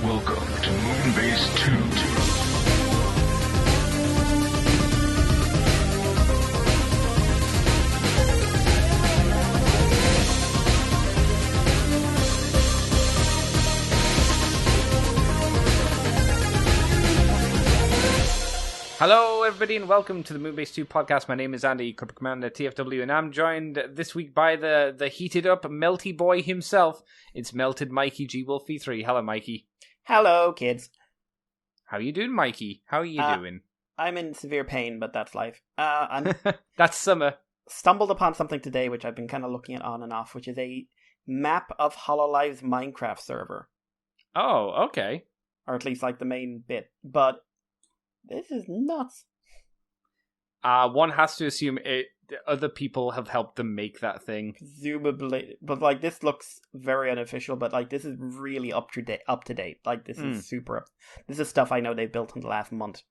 Welcome to Moonbase 2. Hello, everybody, and welcome to the Moonbase 2 podcast. My name is Andy, Corporate Commander TFW, and I'm joined this week by the heated up, melty boy himself. It's Melted Mikey G Wolf V3. Hello, Mikey. Hello, kids. How you doing, Mikey? How are you doing? I'm in severe pain, but that's life. That's summer. Stumbled upon something today, which I've been kind of looking at on and off, which is a map of HoloLive's Minecraft server. Oh, okay. Or at least, like, the main bit. But this is nuts. One has to assume other people have helped them make that thing. Presumably. But, like, this looks very unofficial, but, like, this is really up to date. Like, this is super up. This is stuff I know they've built in the last month.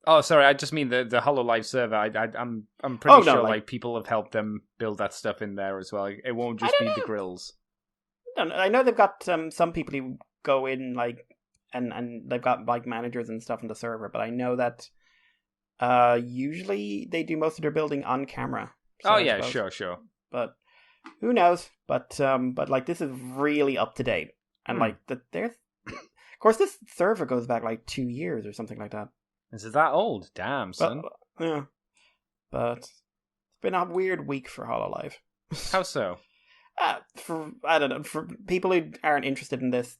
Oh, sorry, I just mean the HoloLive server. I'm pretty sure like people have helped them build that stuff in there as well. It won't just be the grills. I know they've got some people who go in, like, and they've got like managers and stuff on the server, but I know that usually they do most of their building on camera. So yeah, sure. But who knows? But like this is really up to date, and like there's, of course, this server goes back like 2 years or something like that. Is it that old? Damn, son. Yeah, but it's been a weird week for HoloLive. How so? I don't know, for people who aren't interested in this.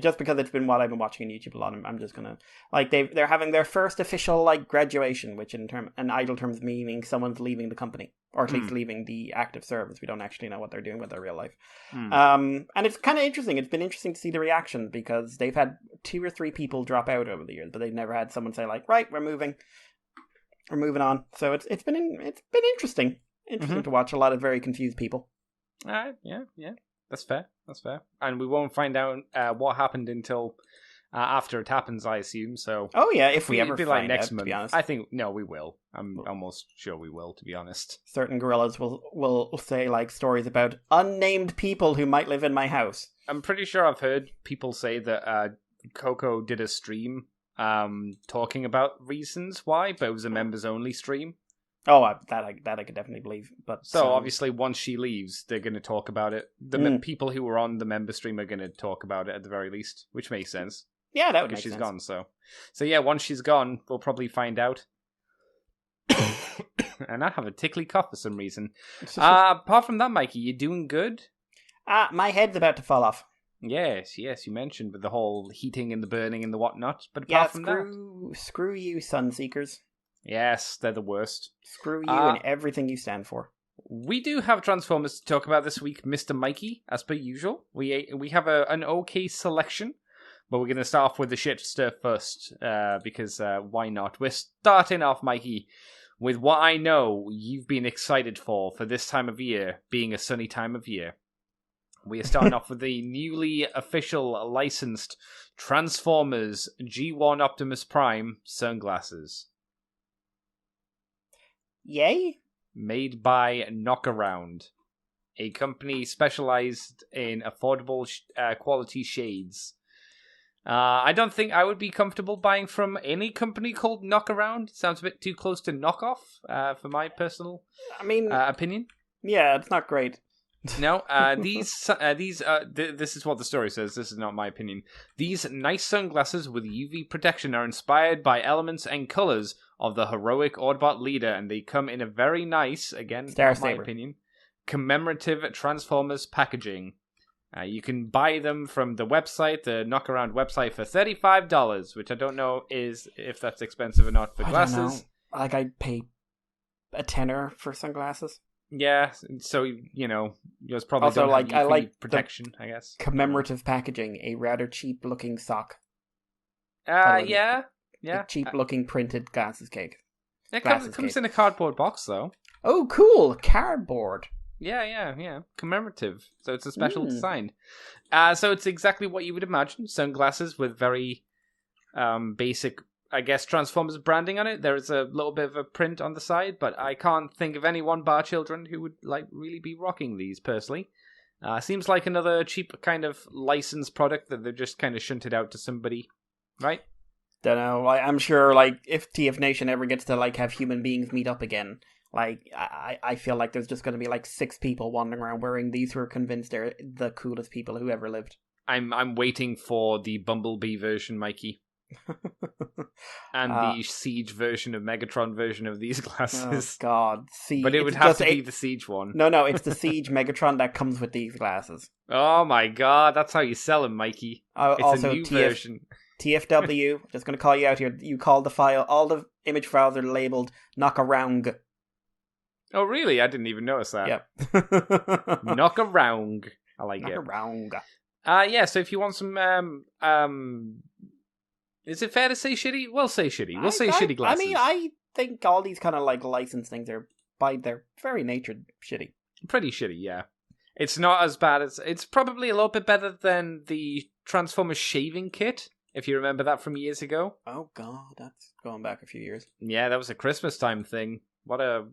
Just because it's been what I've been watching on YouTube a lot, I'm just gonna like they're having their first official like graduation, which in idle terms meaning someone's leaving the company or at least leaving the active service. We don't actually know what they're doing with their real life. And it's kind of interesting. It's been interesting to see the reaction because they've had 2 or 3 people drop out over the years, but they've never had someone say like, right, we're moving on. So it's been interesting to watch a lot of very confused people. Yeah. That's fair. And we won't find out what happened until after it happens, I assume. So. Oh yeah, if we ever be find like next out, month. to be honest. I think no, we will. I'm almost sure we will, to be honest. Certain gorillas will say like stories about unnamed people who might live in my house. I'm pretty sure I've heard people say that Coco did a stream talking about reasons why, but it was a members only stream. Oh, that I could definitely believe. But so obviously, once she leaves, they're going to talk about it. The people who were on the member stream are going to talk about it at the very least, which makes sense. Yeah, that would make sense. Because she's gone, so yeah. Once she's gone, we'll probably find out. And I have a tickly cough for some reason. Apart from that, Mikey, you doing good? My head's about to fall off. Yes, you mentioned with the whole heating and the burning and the whatnot. But apart from that, screw you, Sunseekers. Yes, they're the worst. Screw you and everything you stand for. We do have Transformers to talk about this week, Mr. Mikey, as per usual. We have an okay selection, but we're going to start off with the shit stuff first, because why not? We're starting off, Mikey, with what I know you've been excited for this time of year, being a sunny time of year. We are starting off with the newly official licensed Transformers G1 Optimus Prime sunglasses. Yay? Made by Knockaround, a company specialized in affordable quality shades. I don't think I would be comfortable buying from any company called Knockaround. It sounds a bit too close to knockoff, for my personal opinion. Yeah, it's not great. No, this is what the story says. This is not my opinion. These nice sunglasses with UV protection are inspired by elements and colors of the heroic Autobot leader, and they come in a very nice, again, not my opinion, commemorative Transformers packaging. You can buy them from the website, the Knockaround website, for $35, which I don't know if that's expensive or not for glasses. I don't know. Like, I'd pay a tenner for sunglasses. Yeah, so, yours probably also, don't have UV protection, I guess. Commemorative packaging, a rather cheap-looking sock. Yeah. A cheap-looking printed glasses cake. It comes in a cardboard box, though. Oh, cool! Cardboard. Yeah. Commemorative. So it's a special design. So it's exactly what you would imagine. Sunglasses with very basic, I guess, Transformers branding on it. There is a little bit of a print on the side, but I can't think of anyone bar children who would really be rocking these personally. Seems like another cheap kind of licensed product that they've just kind of shunted out to somebody, right? Don't know. I'm sure, like, if TF Nation ever gets to like have human beings meet up again, like, I feel like there's just going to be like 6 people wandering around wearing these who are convinced they're the coolest people who ever lived. I'm waiting for the Bumblebee version, Mikey. And the Siege version of Megatron version of these glasses. Oh God, but it would have to be the Siege one. No, it's the Siege Megatron that comes with these glasses. Oh my God, that's how you sell them, Mikey. It's also a new version. TFW, just going to call you out here. You called the file. All the image files are labeled "knock-around." Oh really? I didn't even notice that. Yep. Knock-around. I like it. Knock-around. Yeah. So if you want some is it fair to say shitty? We'll say shitty. We'll say shitty glasses. I mean, I think all these kind of like licensed things are, by their very nature, shitty. Pretty shitty, yeah. It's not as bad as... It's probably a little bit better than the Transformers shaving kit, if you remember that from years ago. Oh God, that's going back a few years. Yeah, that was a Christmas time thing. What a...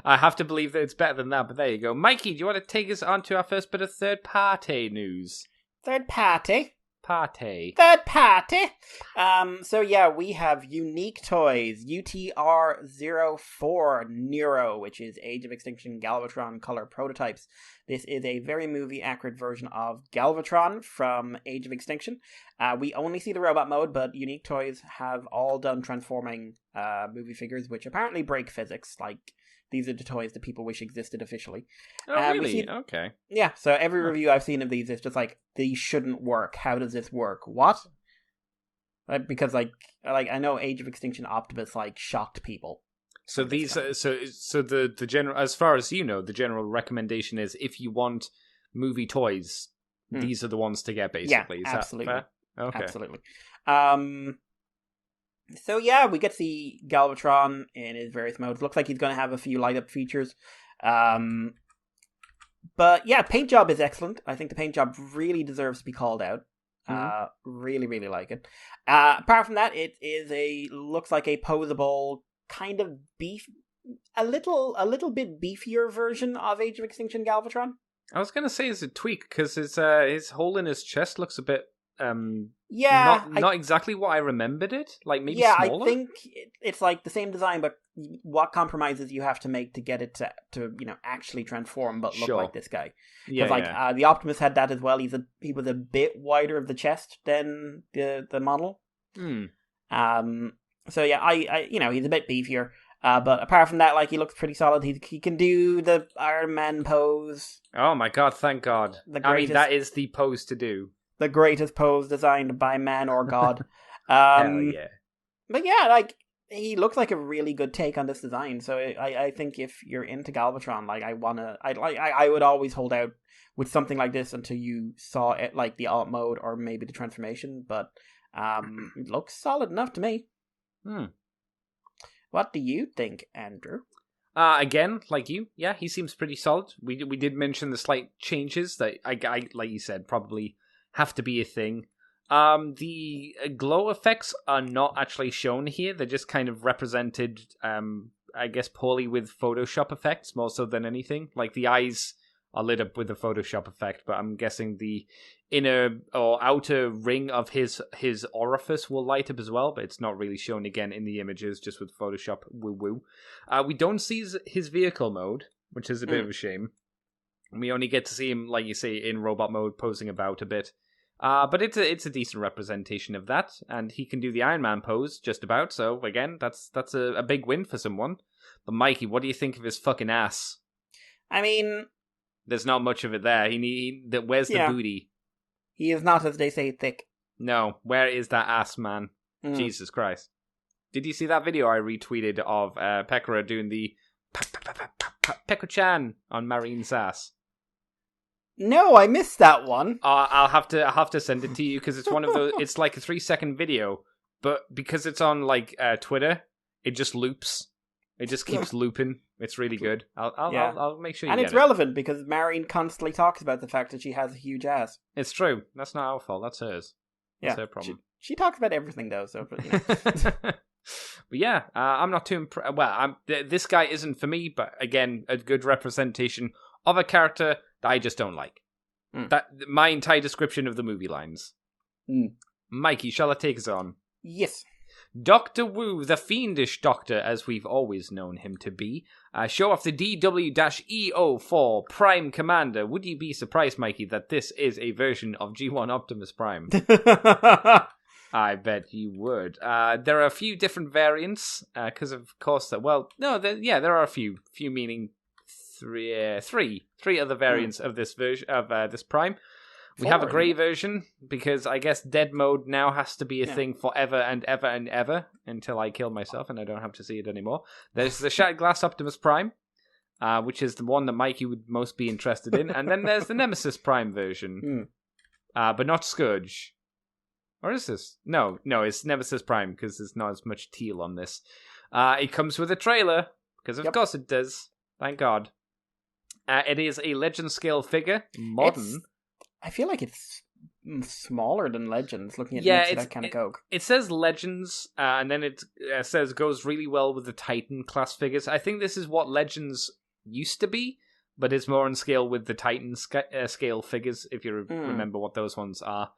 I have to believe that it's better than that, but there you go. Mikey, do you want to take us on to our first bit of third-party news? Third party? Third party. So yeah, we have Uniquetoys UTR-04 Nero, which is Age of Extinction Galvatron color prototypes. This is a very movie accurate version of Galvatron from Age of Extinction. We only see the robot mode, but Uniquetoys have all done transforming movie figures, which apparently break physics. Like, these are the toys that people wish existed officially. Oh, really? Okay. Yeah, so every review I've seen of these is just like, these shouldn't work. How does this work? What? Because like I know Age of Extinction Optimus like shocked people. So these, so the general, as far as you know, the general recommendation is if you want movie toys, these are the ones to get. Basically, yeah, absolutely. That fair? Okay, absolutely. So yeah, we get to see Galvatron in his various modes. Looks like he's going to have a few light up features. But yeah, paint job is excellent. I think the paint job really deserves to be called out. Really, really like it. Apart from that, it is looks like a posable kind of a little bit beefier version of Age of Extinction Galvatron. I was going to say it's a tweak because his hole in his chest looks a bit not exactly what I remembered it. Like maybe smaller? I think it's like the same design, but what compromises you have to make to get it to actually transform, but look like this guy. Because the Optimus had that as well. He was a bit wider of the chest than the model. So yeah, I he's a bit beefier. But apart from that, like, he looks pretty solid. He can do the Iron Man pose. Oh my God! Thank God. I mean, that is the pose to do. The greatest pose designed by man or God. Hell yeah. But yeah, like, he looks like a really good take on this design. So I think if you're into Galvatron, like, I would always hold out with something like this until you saw it, like the alt mode or maybe the transformation. But it looks solid enough to me. What do you think, Andrew? Again, like you, yeah, he seems pretty solid. We did mention the slight changes that I like you said, probably have to be a thing. The glow effects are not actually shown here. They're just kind of represented, I guess, poorly with Photoshop effects, more so than anything. Like, the eyes are lit up with the Photoshop effect, but I'm guessing the inner or outer ring of his orifice will light up as well, but it's not really shown again in the images, just with Photoshop woo-woo. We don't see his vehicle mode, which is a bit of a shame. We only get to see him, like you say, in robot mode, posing about a bit. But it's a decent representation of that, and he can do the Iron Man pose just about. So again, that's a big win for someone. But Mikey, what do you think of his fucking ass? I mean, there's not much of it there. Where's the booty? He is not, as they say, thick. No, where is that ass, man? Jesus Christ! Did you see that video I retweeted of Pekora doing the Pekko-chan on Marine's ass? No, I missed that one. I'll have to send it to you because it's one of those. It's like a 3-second video, but because it's on like Twitter, it just loops. It just keeps looping. It's really good. I'll make sure you and get it's relevant because Marine constantly talks about the fact that she has a huge ass. It's true. That's not our fault. That's hers. That's her problem. She talks about everything though. So, but yeah, I'm not too impressed. Well, this guy isn't for me, but again, a good representation of a character that I just don't like. Mm. That my entire description of the movie lines. Mm. Mikey, shall I take us on? Yes. Dr. Wu, the fiendish doctor, as we've always known him to be, show off the DW-EO4 Prime Commander. Would you be surprised, Mikey, that this is a version of G1 Optimus Prime? I bet you would. There are a few different variants, because of course there are a few meaning three other variants of this version of this Prime. We have a grey version, because I guess dead mode now has to be a thing forever and ever and ever, until I kill myself and I don't have to see it anymore. There's the Shattered Glass Optimus Prime, which is the one that Mikey would most be interested in, and then there's the Nemesis Prime version, but not Scourge. Or is this? No, it's Nemesis Prime, because there's not as much teal on this. It comes with a trailer, because of course it does. Thank God. It is a Legend scale figure, modern. I feel like it's smaller than Legends, looking at that kind of coke. It says Legends, and then it says goes really well with the Titan class figures. I think this is what Legends used to be, but it's more on scale with the Titan scale figures, if you remember what those ones are.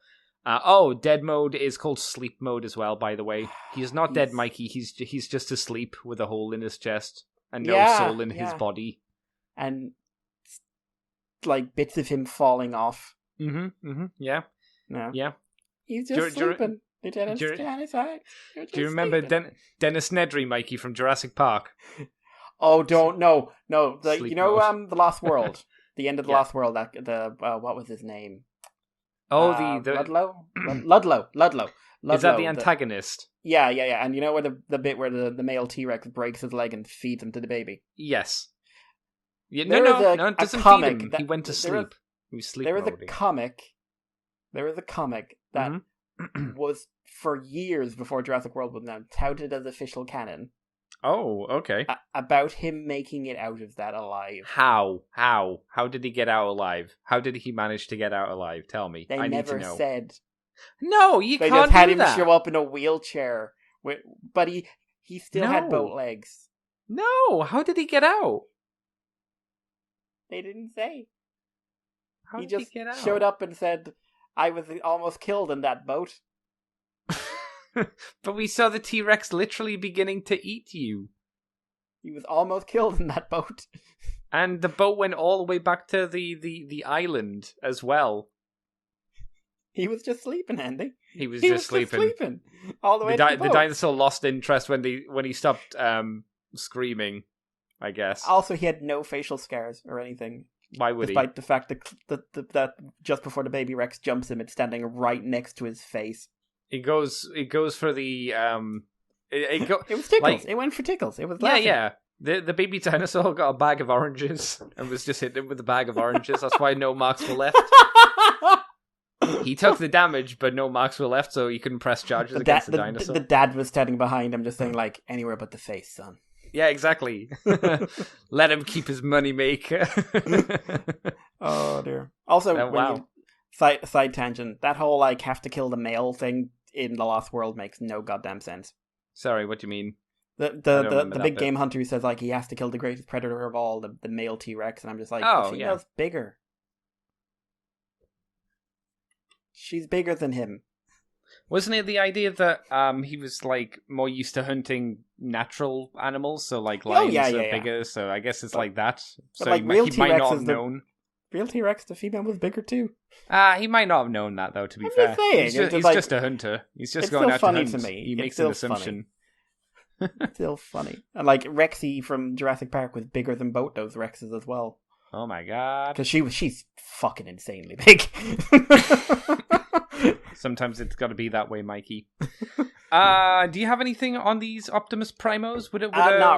Dead mode is called sleep mode as well, by the way. He's not dead, Mikey. He's just asleep with a hole in his chest and no soul in his body. And, like, bits of him falling off. Yeah. No. Yeah. He's just sleeping. Do you remember Dennis Nedry, Mikey, from Jurassic Park? Oh, no. The Lost World. The end of the Lost World. What was his name? Oh, Ludlow. Is that the antagonist? Yeah. And you know where the bit where the male T-Rex breaks his leg and feeds him to the baby? Yes. Yeah, no, it doesn't feed him. He went to sleep. There was a comic that was for years before Jurassic World was now touted as official canon. Oh, okay. About him making it out of that alive. How? How did he get out alive? How did he manage to get out alive? Tell me. I need to know. Said. No, you can't do that. They just had him show up in a wheelchair, but he still had boat legs. No, how did he get out? They didn't say. How he did just he get out? Showed up and said, "I was almost killed in that boat." But we saw the T-Rex literally beginning to eat you. He was almost killed in that boat. And the boat went all the way back to the island as well. He was just sleeping, Andy. He was just sleeping. All the way to the boat. The dinosaur lost interest when he stopped screaming, I guess. Also, he had no facial scars or anything. Why would Despite the fact that just before the baby Rex jumps him, it's standing right next to his face. It goes for the It was tickles. It went for tickles. It was laughing. Yeah. The baby dinosaur got a bag of oranges and was just hitting him with a bag of oranges. That's why no marks were left. He took the damage, but no marks were left, so he couldn't press charges against the dinosaur. The dad was standing behind him, just saying, like, anywhere but the face, son. Yeah, exactly. Let him keep his money maker. Oh, dear. Also, side tangent, that whole, like, have to kill the male thing in The Lost World makes no goddamn sense. Sorry, what do you mean? The big game hunter who says, like, he has to kill the greatest predator of all, the male T-Rex, and I'm just like, the female's bigger. She's bigger than him. Wasn't it the idea that he was like more used to hunting natural animals, so like lions are bigger, so I guess it's like that. So like, he might not have known. Real T-Rex, the female was bigger too. He might not have known that though, to be fair. He's just a hunter. He's just going out to hunt. To me. He makes an assumption. It's still funny. And like Rexy from Jurassic Park was bigger than both those Rexes as well. Oh my god. Because she's fucking insanely big. Sometimes it's got to be that way, Mikey. Do you have anything on these Optimus Primos? Would a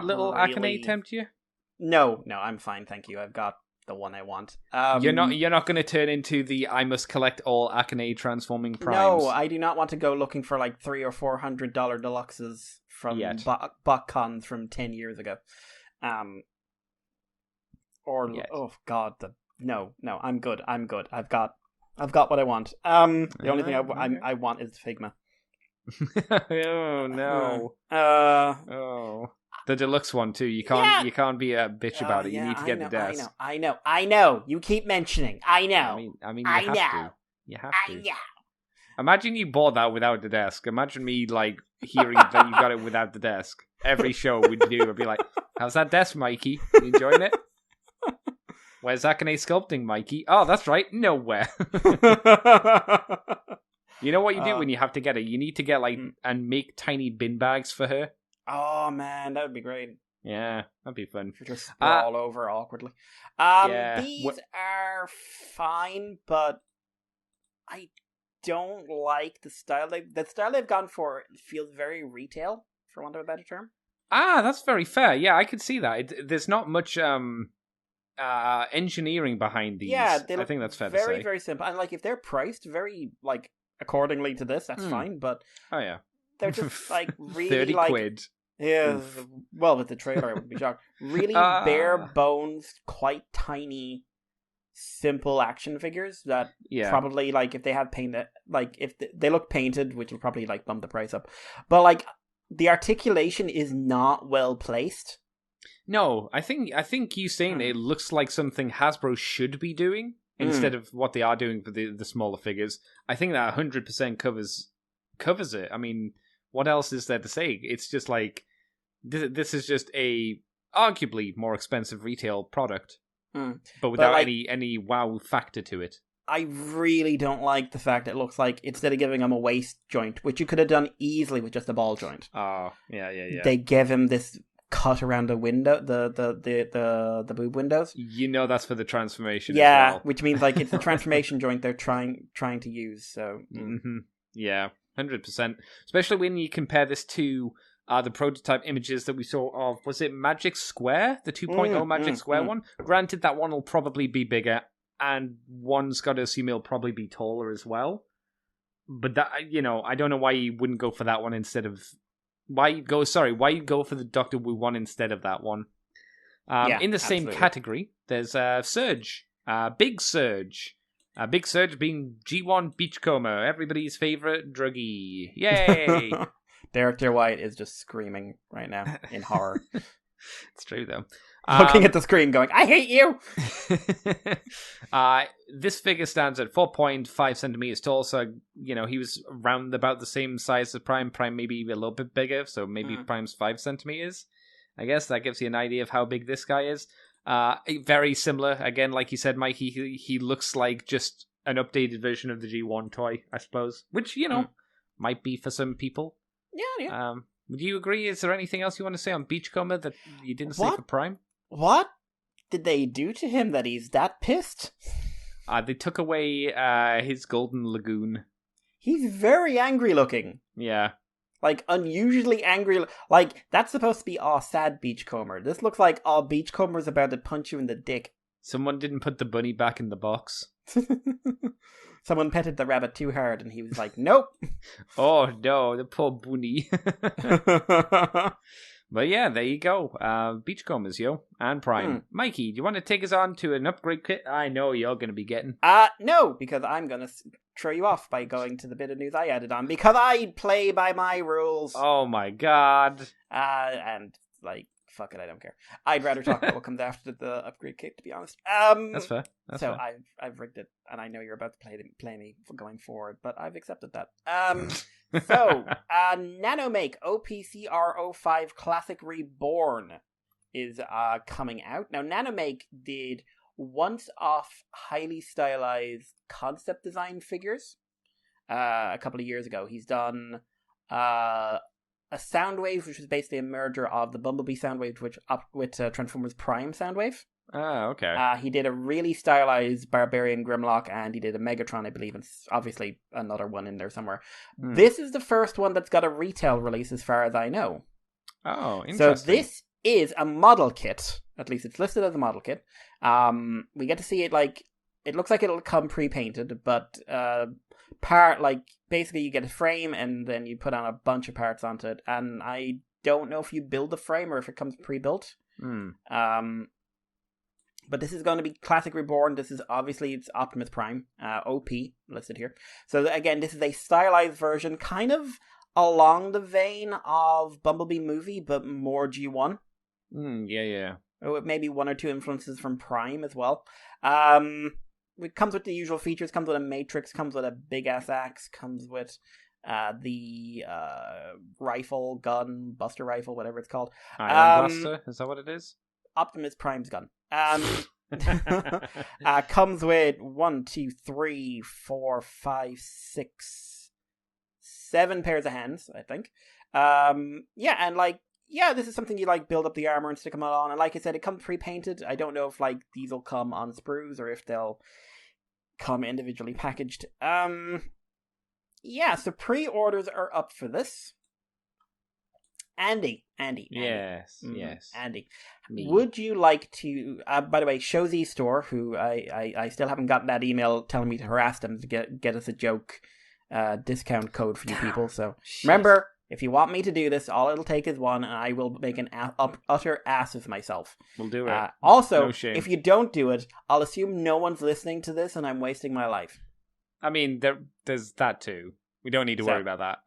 little really. Akane tempt you? No, I'm fine, thank you. I've got the one I want. You're not going to turn into the I must collect all Akane transforming primes. No, I do not want to go looking for like $300 or $400 deluxes from BotCons from 10 years ago. Oh god, no, I'm good. I've got what I want. The only thing I want is Figma. Oh no! Oh, the deluxe one too. You can't. You can't be a bitch about it. You need to get the desk. I know. You keep mentioning. I know. You have to. You have to. Imagine you bought that without the desk. Imagine me hearing that you got it without the desk. Every show we'd do, I'd be like, "How's that desk, Mikey? You enjoying it? Where's Akane sculpting, Mikey? Oh, that's right, nowhere." You know what you do when you have to get it? You need to get and make tiny bin bags for her. Oh man, that would be great. Yeah, that'd be fun. Just sprawl over awkwardly. These are fine, but I don't like the style. The style they've gone for feels very retail, for want of a better term. That's very fair. Yeah, I could see that. There's not much engineering behind these. Yeah, I think that's fair to say. Very, very simple. And if they're priced very accordingly to this, that's fine. But they're just really 30 quid. Yeah, well, with the trailer, I would be shocked. Really bare bones, quite tiny, simple action figures that probably if they have paint, if they look painted, which will probably bump the price up. But the articulation is not well placed. No, I think you saying it looks like something Hasbro should be doing instead of what they are doing for the smaller figures. I think that 100% covers it. I mean, what else is there to say? It's just this is just a arguably more expensive retail product, but without any wow factor to it. I really don't like the fact that it looks like instead of giving him a waist joint, which you could have done easily with just a ball joint. Oh, yeah. They give him this cut around the window, the boob windows. You know that's for the transformation. Yeah, as well. Which means it's the transformation joint they're trying to use. So yeah, 100%. Especially when you compare this to the prototype images that we saw of, was it Magic Square, the 2.0 Magic Square one? Granted, that one will probably be bigger, and one's got to assume it'll probably be taller as well. But that, I don't know why you wouldn't go for that one instead of. Why you go for the Doctor Wu one instead of that one? In the same category, there's Surge. Big Surge. Big Surge being G1 Beachcomber, everybody's favorite druggie. Yay! Derek Dear White is just screaming right now in horror. It's true, though. Looking at the screen going, I hate you! This figure stands at 4.5 centimeters tall, so, he was around about the same size as Prime. Prime maybe a little bit bigger, so maybe Prime's 5 centimeters. I guess that gives you an idea of how big this guy is. Very similar, again, like you said, Mikey, he looks like just an updated version of the G1 toy, I suppose, which, might be for some people. Yeah. Would you agree? Is there anything else you want to say on Beachcomber that you didn't say for Prime? What did they do to him that he's that pissed? They took away his golden lagoon. He's very angry looking. Yeah. Unusually angry. That's supposed to be sad Beachcomber. This looks like Beachcomber's about to punch you in the dick. Someone didn't put the bunny back in the box. Someone petted the rabbit too hard and he was like, nope. Oh no, the poor bunny. But yeah, there you go. Beachcombers, and Prime. Mikey, do you want to take us on to an upgrade kit I know you're going to be getting? No, because I'm going to throw you off by going to the bit of news I added on, because I play by my rules. Oh my god. And fuck it, I don't care. I'd rather talk about what comes after the upgrade kit, to be honest. That's fair. So I've rigged it, and I know you're about to play me going forward, but I've accepted that. So, Nanomake OPCR05 Classic Reborn is coming out. Now, Nanomake did once-off, highly stylized concept design figures a couple of years ago. He's done a Soundwave, which was basically a merger of the Bumblebee Soundwave with Transformers Prime Soundwave. Ah, okay. He did a really stylized Barbarian Grimlock, and he did a Megatron, I believe, and obviously another one in there somewhere. This is the first one that's got a retail release, as far as I know. Oh, interesting. So this is a model kit. At least it's listed as a model kit. We get to see it it looks like it'll come pre-painted, but basically you get a frame and then you put on a bunch of parts onto it. And I don't know if you build the frame or if it comes pre-built. But this is going to be Classic Reborn. This is obviously it's Optimus Prime, OP listed here. So again, this is a stylized version, kind of along the vein of Bumblebee movie, but more G1. Yeah. With maybe one or two influences from Prime as well. It comes with the usual features. Comes with a matrix. Comes with a big ass axe. Comes with the rifle, gun, buster rifle, whatever it's called. Iron Buster, is that what it is? Optimus Prime's gun. Comes with 1, 2, 3, 4, 5, 6, 7 pairs of hands, I think. This is something you build up the armor and stick them all on. And like I said, it comes pre-painted. I don't know if these will come on sprues or if they'll come individually packaged. So pre-orders are up for this. Andy. Yes. Andy, Me. would you like to? By the way, Showzy Store, who I still haven't gotten that email telling me to harass them to get us a joke discount code for you people. So remember, if you want me to do this, all it'll take is one, and I will make an utter ass of myself. We'll do it. Also, No shame. if you don't do it, I'll assume no one's listening to this, and I'm wasting my life. I mean, there's that too. We don't need to worry about that.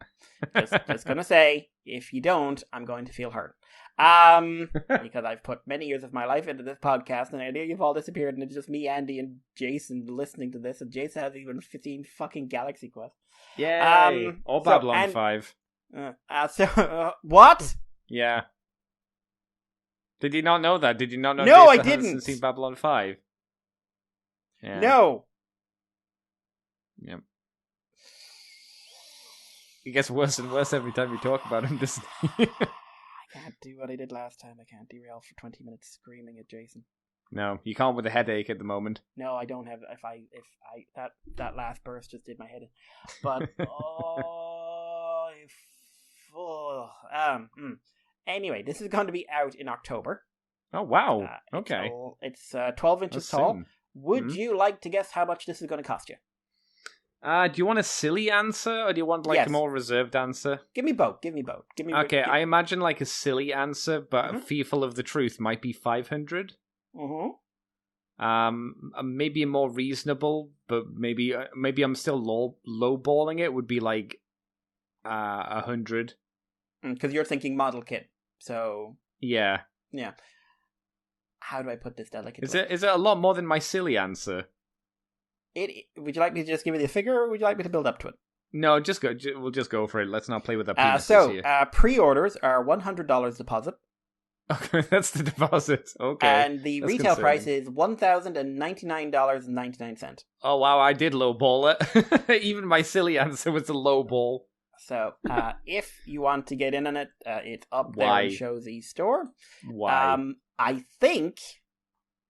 just gonna say, if you don't, I'm going to feel hurt. Because I've put many years of my life into this podcast, and I know you've all disappeared, and it's just me, Andy, and Jason listening to this, and Jason has even 15 fucking Galaxy Quest. Yay! Or Babylon 5. What? Yeah. Did you not know that? Did you not know? No, I Jason didn't. hasn't seen Babylon 5. Yeah. No. Yep. It gets worse and worse every time you talk about him, doesn't he? I can't do what I did last time. I can't derail for 20 minutes screaming at Jason. No, you can't with a headache at the moment. No, I don't have. That last burst just did my head in. But anyway, this is going to be out in October. Oh wow! Okay, it's 12 inches tall. Soon. Would you like to guess how much this is going to cost you? Do you want a silly answer, or do you want a more reserved answer? Give me both. Okay, I imagine a silly answer, but fearful of the truth might be 500. Maybe a more reasonable, but maybe I'm still lowballing it. Would be 100. Because you're thinking model kit, so yeah. How do I put this delicately? Is it a lot more than my silly answer? Would you like me to just give you the figure, or would you like me to build up to it? No, just go. We'll just go for it. Let's not play with our penises here. Pre-orders are $100 deposit. Okay, that's the deposit. Okay, and the retail price is $1,099.99. Oh wow, I did lowball it. Even my silly answer was a lowball. So, if you want to get in on it, it's up there in Showzy Store. Why? I think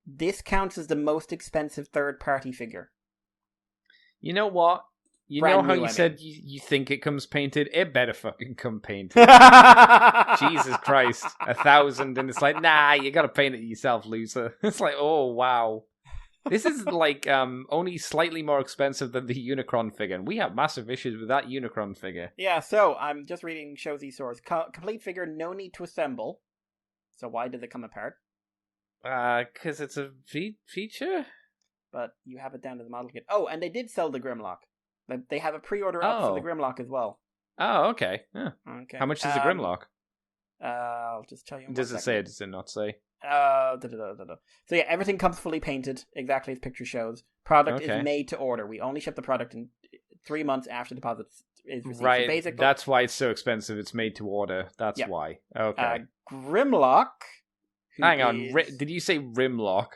this counts as the most expensive third-party figure. You know what? You Brand know how new, you I said mean. you think it comes painted? It better fucking come painted. Jesus Christ. 1,000, and it's nah, you gotta paint it yourself, loser. It's oh, wow. This is only slightly more expensive than the Unicron figure, and we have massive issues with that Unicron figure. Yeah, so I'm just reading Showzy source. Complete figure, no need to assemble. So why did it come apart? Because it's a feature? But you have it down to the model kit. Oh, and they did sell the Grimlock. They have a pre-order up for the Grimlock as well. Oh, okay. Yeah. Okay. How much is the Grimlock? I'll just tell you. Does it say? Does it not say? So yeah, everything comes fully painted, exactly as picture shows. Product is made to order. We only ship the product in 3 months after deposit is received. Right. So basically, that's why it's so expensive. It's made to order. That's why. Okay. Grimlock. Hang on. Did you say Rimlock?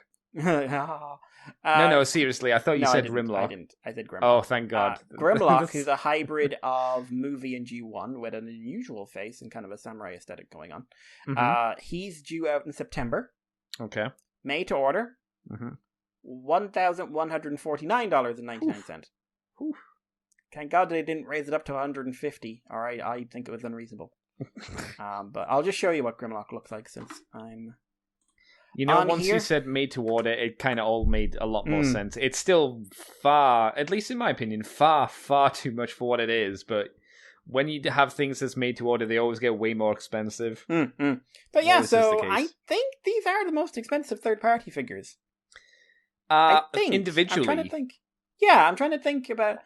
No, seriously. I thought you said Rimlock. I didn't. I said Grimlock. Oh, thank God. Grimlock is a hybrid of movie and G1 with an unusual face and kind of a samurai aesthetic going on. Mm-hmm. He's due out in September. Okay. Made to order. $1,149.99. Thank God they didn't raise it up to $150. All right, I think it was unreasonable. But I'll just show you what Grimlock looks like since I'm... once you said made to order, it kind of all made a lot more sense. It's still far, at least in my opinion, far too much for what it is. But when you have things that's made to order, they always get way more expensive. But yeah, so I think these are the most expensive third-party figures. I think. Individually. I'm trying to think. Yeah, I'm trying to think about...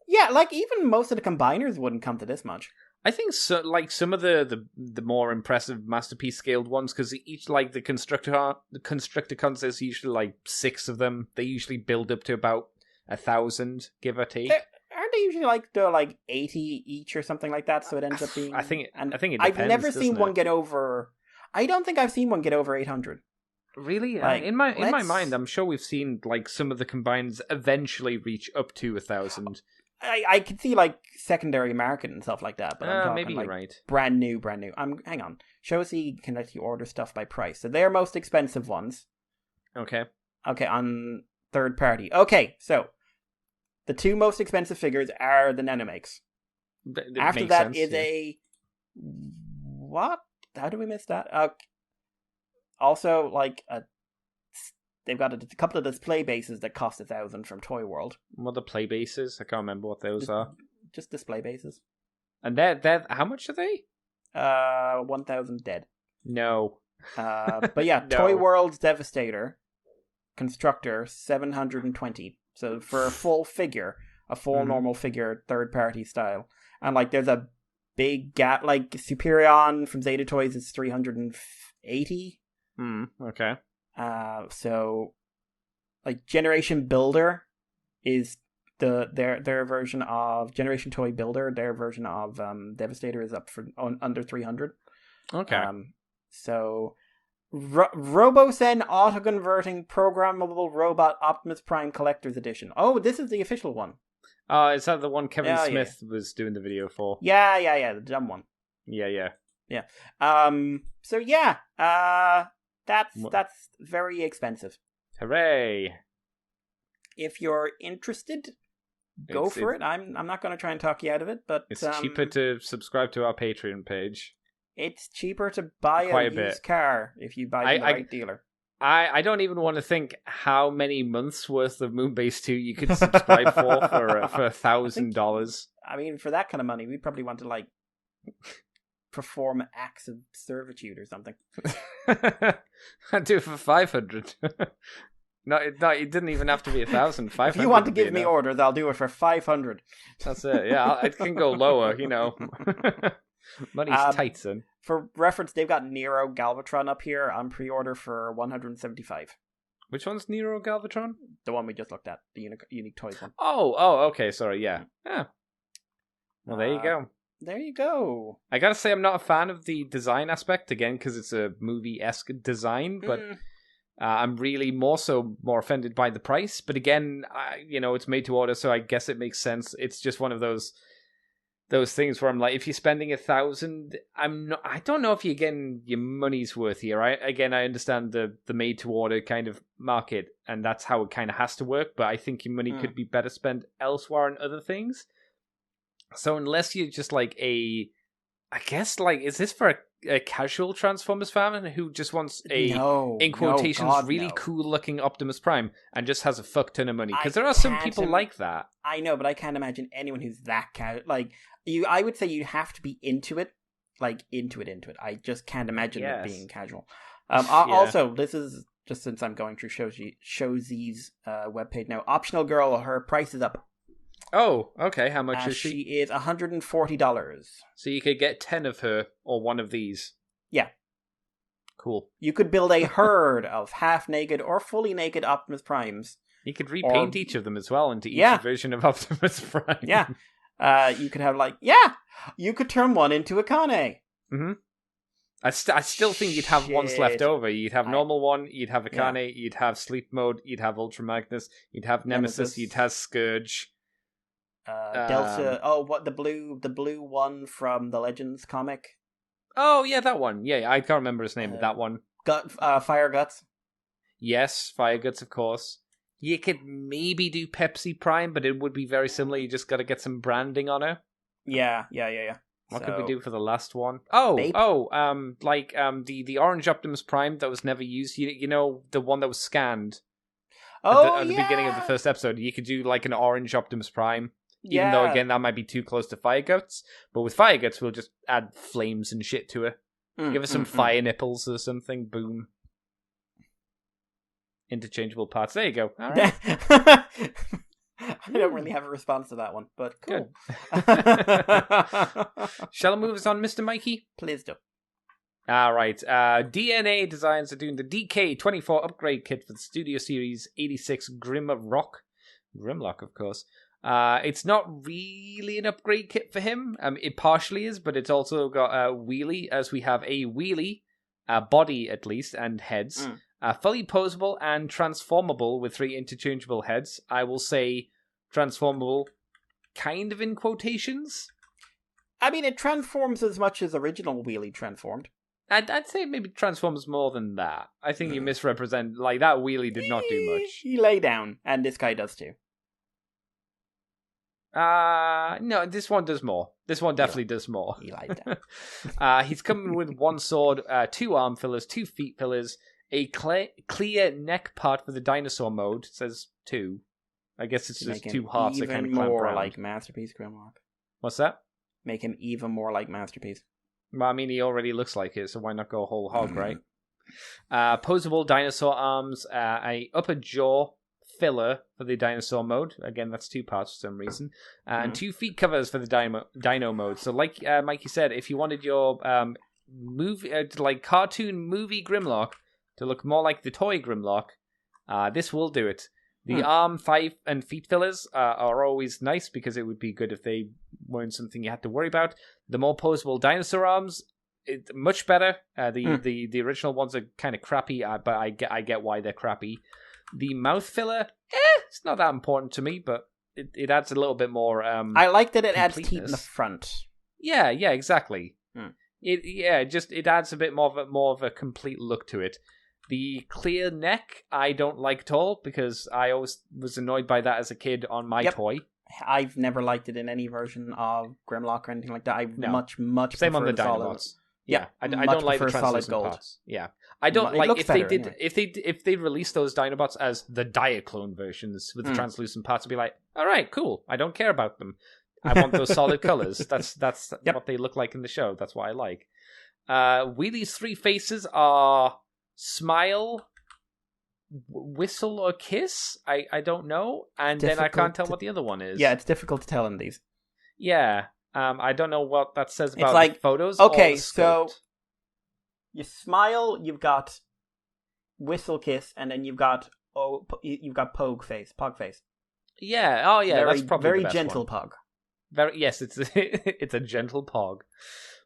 Yeah, even most of the combiners wouldn't come to this much. I think so. Like some of the more impressive masterpiece scaled ones, because each like the Constructicons, there's usually like 6 of them. They usually build up to about 1,000, give or take. Aren't they usually like they're like 80 each or something like that? So it ends up being. I think it depends. I've never seen one it? get over. I don't think I've seen one get over 800. Really? Like, in my mind, I'm sure we've seen like some of the combines eventually reach up to 1,000. I could see like secondary market and stuff like that, but I'm talking maybe like you're right. brand new. Hang on. Show us you can let you order stuff by price. So they're most expensive ones. Okay, on third party. Okay, so the 2 most expensive figures are the Nanomakes. After that is a what? How do we miss that? Also, like they've got a couple of display bases that cost 1,000 from Toy World. What are the play bases? I can't remember what those are. Just display bases. And they're how much are they? 1,000 dead. No. But yeah, No. Toy World's Devastator Constructor 720. So for a full figure, a full normal figure, third party style, and like there's a big gap. Like Superion from Zeta Toys is 380. Okay. So like Generation Builder is their version of Generation Toy Builder. Their version of Devastator is up for under 300. Okay. So RoboSen auto-converting programmable robot Optimus Prime Collector's Edition. Oh, this is the official one. Is that the one Kevin Smith was doing the video for? Yeah, the dumb one. Yeah. So yeah, that's very expensive. Hooray! If you're interested, go for it. I'm not going to try and talk you out of it, but it's cheaper to subscribe to our Patreon page. It's cheaper to buy Quite a used car if you buy from the right dealer. I don't even want to think how many months worth of Moonbase 2 you could subscribe for $1,000. I mean, for that kind of money, we'd probably want to like perform acts of servitude or something. I'd do it for 500. No, it didn't even have to be 1,000. 500. If you want to give me orders, I'll do it for 500. That's it. Yeah, it can go lower. Money's tight, son. For reference, they've got Nero Galvatron up here on pre-order for 175. Which one's Nero Galvatron? The one we just looked at, the Uniquetoys one. Oh, okay. Sorry, yeah. Well, there you go. There you go. I gotta say, I'm not a fan of the design aspect again because it's a movie-esque design, but I'm really more offended by the price. But again, it's made to order, so I guess it makes sense. It's just one of those things where I'm like, if you're spending 1,000, I don't know if you're getting your money's worth here. I understand the made to order kind of market, and that's how it kind of has to work. But I think your money could be better spent elsewhere on other things. So unless you're just like is this for a casual Transformers fan who just wants in quotations, really cool looking Optimus Prime and just has a fuck ton of money? Because there are some people like that. I know, but I can't imagine anyone who's that casual. Like I would say you have to be into it, like into it. I just can't imagine it being casual. Also, this is just since I'm going through Showzy's webpage now. Optional girl, her price is up. Oh, okay. How much is she? She is $140. So you could get 10 of her or one of these. Yeah. Cool. You could build a herd of half-naked or fully naked Optimus Primes. You could repaint each of them as well into each version of Optimus Prime. Yeah. You could have you could turn one into a Kane. Mm-hmm. I still think you'd have ones left over. You'd have normal one, you'd have a Kane, you'd have Sleep Mode, you'd have Ultra Magnus, you'd have Nemesis, you'd have Scourge. Delta. What the blue one from the Legends comic? Oh yeah, that one. Yeah, I can't remember his name, but that one. Fire Guts. Yes, Fire Guts, of course. You could maybe do Pepsi Prime, but it would be very similar. You just got to get some branding on her. Yeah. What could we do for the last one? The orange Optimus Prime that was never used. You know, the one that was scanned. At the beginning of the first episode, you could do like an orange Optimus Prime. Even though, again, that might be too close to Fire Guts. But with Fire Guts, we'll just add flames and shit to her. Give her some fire nipples or something. Boom. Interchangeable parts. There you go. All right. I don't really have a response to that one, but cool. Shall I move us on, Mr. Mikey? Please do. All right. DNA Designs are doing the DK24 upgrade kit for the Studio Series 86 Grimlock, of course. It's not really an upgrade kit for him. It partially is, but it's also got a wheelie, as we have a wheelie, body at least, and heads. Fully posable and transformable with 3 interchangeable heads. I will say transformable kind of in quotations. I mean, it transforms as much as original wheelie transformed. I'd say maybe transforms more than that. I think you misrepresent, like, that wheelie did not do much. He lay down, and this guy does too. No, this one does more. This one definitely does more. He lied down. He's coming with 1 sword, 2 arm fillers, 2 feet fillers, a clear neck part for the dinosaur mode. It says 2. I guess it's just 2 hearts that kind of clamp more around. like Masterpiece Grimlock. What's that? Make him even more like Masterpiece. Well, I mean, he already looks like it, so why not go whole hog, right? Posable dinosaur arms, a upper jaw filler for the dinosaur mode. Again, that's 2 parts for some reason. And 2 feet covers for the dino mode. So like Mikey said, if you wanted your movie, like cartoon movie Grimlock to look more like the toy Grimlock, this will do it. The arm, thigh, and feet fillers are always nice because it would be good if they weren't something you had to worry about. The more posable dinosaur arms, much better. The original ones are kind of crappy, but I get why they're crappy. The mouth filler, it's not that important to me, but it adds a little bit more. I like that it adds teeth in the front. Yeah, exactly. It adds a bit more of a complete look to it. The clear neck, I don't like at all because I always was annoyed by that as a kid on my toy. I've never liked it in any version of Grimlock or anything like that. I much same prefer on the Dinobots. I don't like the translucent gold parts. Yeah, I don't like if they did anyway. if they released those Dinobots as the Diaclone versions with the translucent parts. I'd be like, all right, cool. I don't care about them. I want those solid colors. That's what they look like in the show. That's what I like. Wheelie's 3 faces are smile, whistle, or kiss. I don't know, and then I can't tell what the other one is. Yeah, it's difficult to tell in these. Yeah. I don't know what that says about it's like, the photos. Okay, or the so you smile, you've got whistle kiss, and then you've got pog face. Yeah. Oh, yeah. That's probably very the best gentle one. pog. Yes, it's a gentle pog.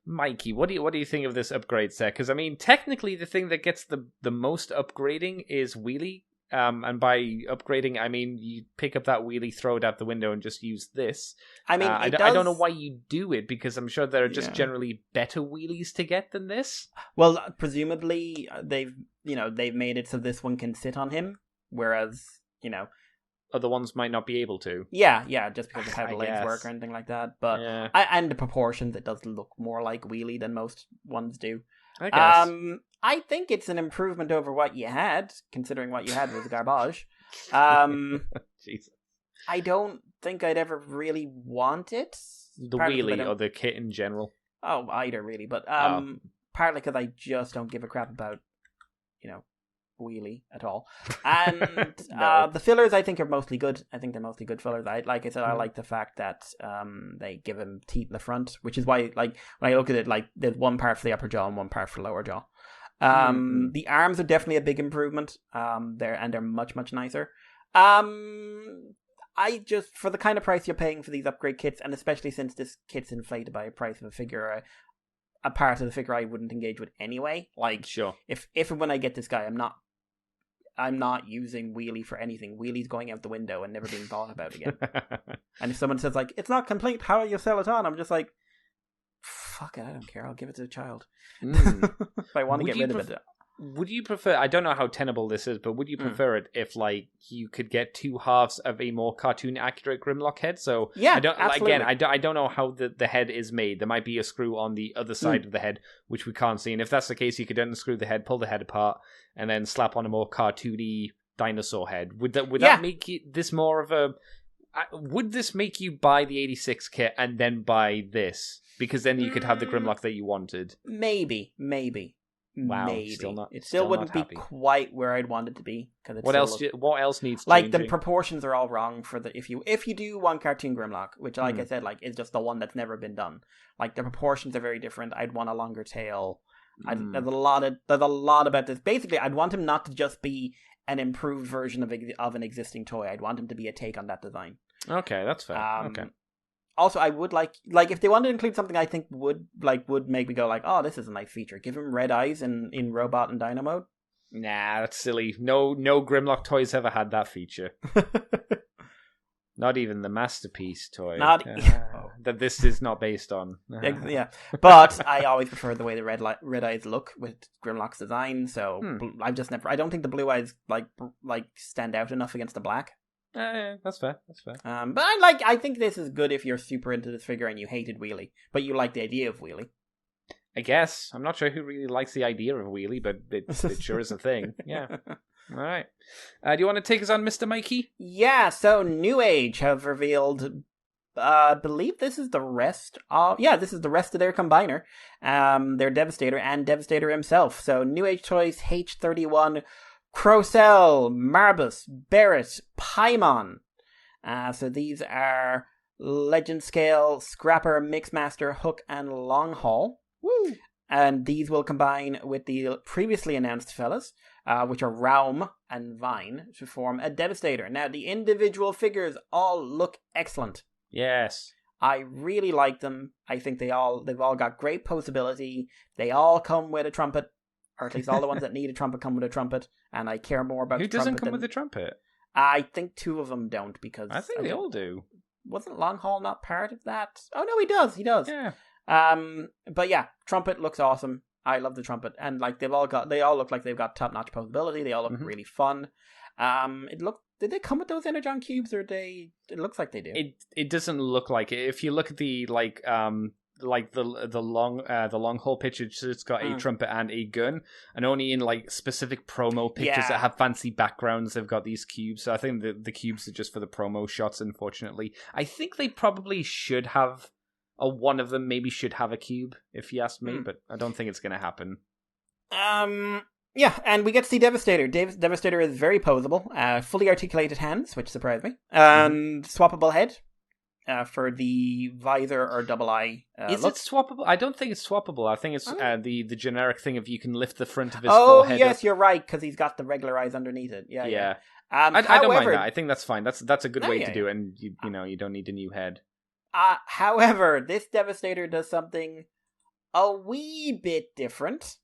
Mikey, what do you think of this upgrade set? Because I mean, technically, the thing that gets the most upgrading is wheelie. And by upgrading, I mean you pick up that wheelie, throw it out the window, and just use this. I mean, I don't know why you do it because I'm sure there are just generally better wheelies to get than this. Well, presumably they've made it so this one can sit on him, whereas other ones might not be able to. Yeah, just because of how the legs work or anything like that. But and the proportions, it does look more like wheelie than most ones do. I guess. I think it's an improvement over what you had, considering what you had was garbage. Jesus. I don't think I'd ever really want it. The wheelie or the kit in general? Oh, either really. But partly because I just don't give a crap about, wheelie at all. And the fillers I think are mostly good. I think they're mostly good fillers. I like the fact that they give him teeth in the front, which is why, like, when I look at it, like, there's 1 part for the upper jaw and 1 part for the lower jaw. The arms are definitely a big improvement. They're much, much nicer. I just, for the kind of price you're paying for these upgrade kits, and especially since this kit's inflated by a price of a figure, a part of the figure I wouldn't engage with anyway. Like, sure. If and when I get this guy, I'm not using wheelie for anything. Wheelie's going out the window and never being thought about again. And if someone says, like, it's not complete, how do you sell it on? I'm just like, fuck it, I don't care. I'll give it to a child. If I want to get rid of it. Would you prefer, I don't know how tenable this is, but would you prefer it if, like, you could get 2 halves of a more cartoon accurate Grimlock head? So, yeah, absolutely. Again, I don't know how the head is made. There might be a screw on the other side of the head, which we can't see. And if that's the case, you could unscrew the head, pull the head apart, and then slap on a more cartoony dinosaur head. Would that make this more of a... Would this make you buy the 86 kit and then buy this? Because then you could have the Grimlock that you wanted. Maybe. Wow, maybe. still not. It still not wouldn't be happy. quite where I'd want it to be. Cause What else? What else needs like changing? the proportions are all wrong for the if you do one cartoon Grimlock, which like I said, like is just the one that's never been done. Like the proportions are very different. I'd want a longer tail. There's a lot about this. Basically, I'd want him not to just be an improved version of an existing toy. I'd want him to be a take on that design. Okay, that's fair. Okay. Also, I would like if they wanted to include something I think would make me go like, oh, this is a nice feature. Give him red eyes in Robot and Dino mode. Nah, that's silly. No Grimlock toys ever had that feature. Not even the Masterpiece toy. That this is not based on. Yeah, but I always prefer the way the red eyes look with Grimlock's design. So I don't think the blue eyes like stand out enough against the black. That's fair. But I think this is good if you're super into this figure and you hated Wheelie, but you like the idea of Wheelie. I guess. I'm not sure who really likes the idea of Wheelie, but it sure is a thing. Yeah. All right. Do you want to take us on, Mr. Mikey? Yeah, so New Age have revealed, I believe this is the rest of their combiner, their Devastator and Devastator himself. So New Age Toys H31, Crocell, Marbus, Barrett, Paimon. So these are Legend Scale, Scrapper, Mixmaster, Hook, and Longhaul. Woo! And these will combine with the previously announced fellas, which are Raum and Vine, to form a Devastator. Now, the individual figures all look excellent. Yes. I really like them. I think they've all got great posability. They all come with a trumpet, or at least all the ones that need a trumpet come with a trumpet. And I care more about who the trumpet. Who doesn't come with a trumpet? I think two of them don't, because I think they all do. Wasn't Longhaul not part of that? Oh no, he does. Yeah. But yeah, trumpet looks awesome. I love the trumpet, and like they all look like they've got top-notch posability. They all look really fun. Did they come with those Energon cubes, or it looks like they do. It doesn't look like it. If you look at the the long haul picture, it's got a trumpet and a gun, and only in like specific promo pictures that have fancy backgrounds they've got these cubes. So I think the cubes are just for the promo shots, unfortunately. I think they probably should have one of them maybe should have a cube, if you ask me, but I don't think it's going to happen. Yeah, and we get to see Devastator. Devastator is very posable, fully articulated hands, which surprised me, and swappable head for the visor or double eye. Is it swappable? I don't think it's swappable. I think it's the generic thing of you can lift the front of his forehead. Oh, yes, up. You're right, because he's got the regular eyes underneath it. Yeah. I don't mind that. I think that's fine. That's a good way to do it, and you don't need a new head. However, this Devastator does something a wee bit different.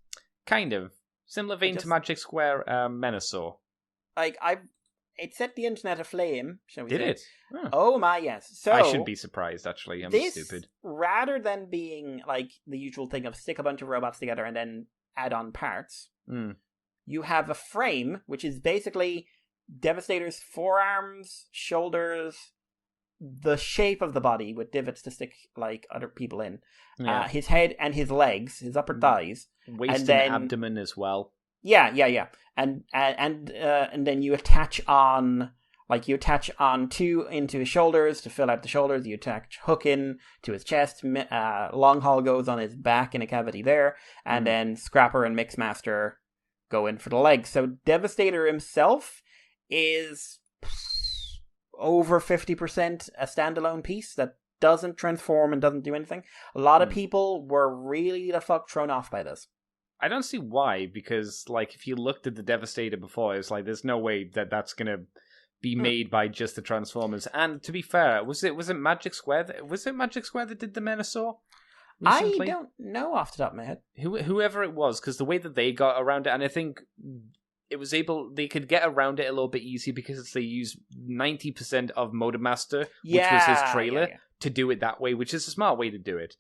Kind of. Similar vein to Magic Square Menasor. It set the internet aflame, shall we say. Did it? Oh my, yes. So I shouldn't be surprised, actually. I'm stupid. Rather than being like the usual thing of stick a bunch of robots together and then add on parts, you have a frame, which is basically Devastator's forearms, shoulders, the shape of the body with divots to stick like other people in, his head and his legs, his upper thighs, waist and then, abdomen as well. Yeah, and then you attach on two into his shoulders to fill out the shoulders. You attach Hook in to his chest. Longhaul goes on his back in a cavity there, and then Scrapper and Mixmaster go in for the legs. So Devastator himself is over 50% a standalone piece that doesn't transform and doesn't do anything. A lot of people were really the fuck thrown off by this. I don't see why, because like if you looked at the Devastator before, it's like there's no way that's gonna be made by just the Transformers. And to be fair, was it Magic Square? Was it Magic Square that did the Menasor recently? I don't know off the top of my head. Whoever it was, because the way that they got around it, and I think they could get around it a little bit easier because they use 90% of Motormaster, which was his trailer, to do it that way, which is a smart way to do it.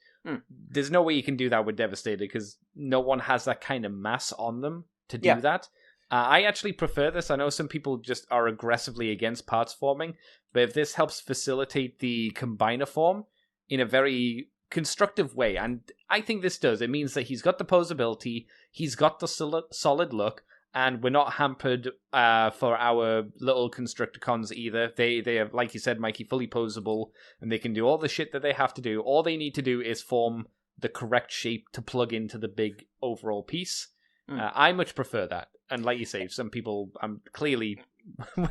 There's no way you can do that with Devastator because no one has that kind of mass on them to do that. I actually prefer this. I know some people just are aggressively against parts forming, but if this helps facilitate the combiner form in a very constructive way, and I think this does, it means that he's got the posability, he's got the solid look, and we're not hampered for our little Constructicons either. They are, like you said, Mikey, fully posable, and they can do all the shit that they have to do. All they need to do is form the correct shape to plug into the big overall piece. I much prefer that. And like you say, some people, I'm clearly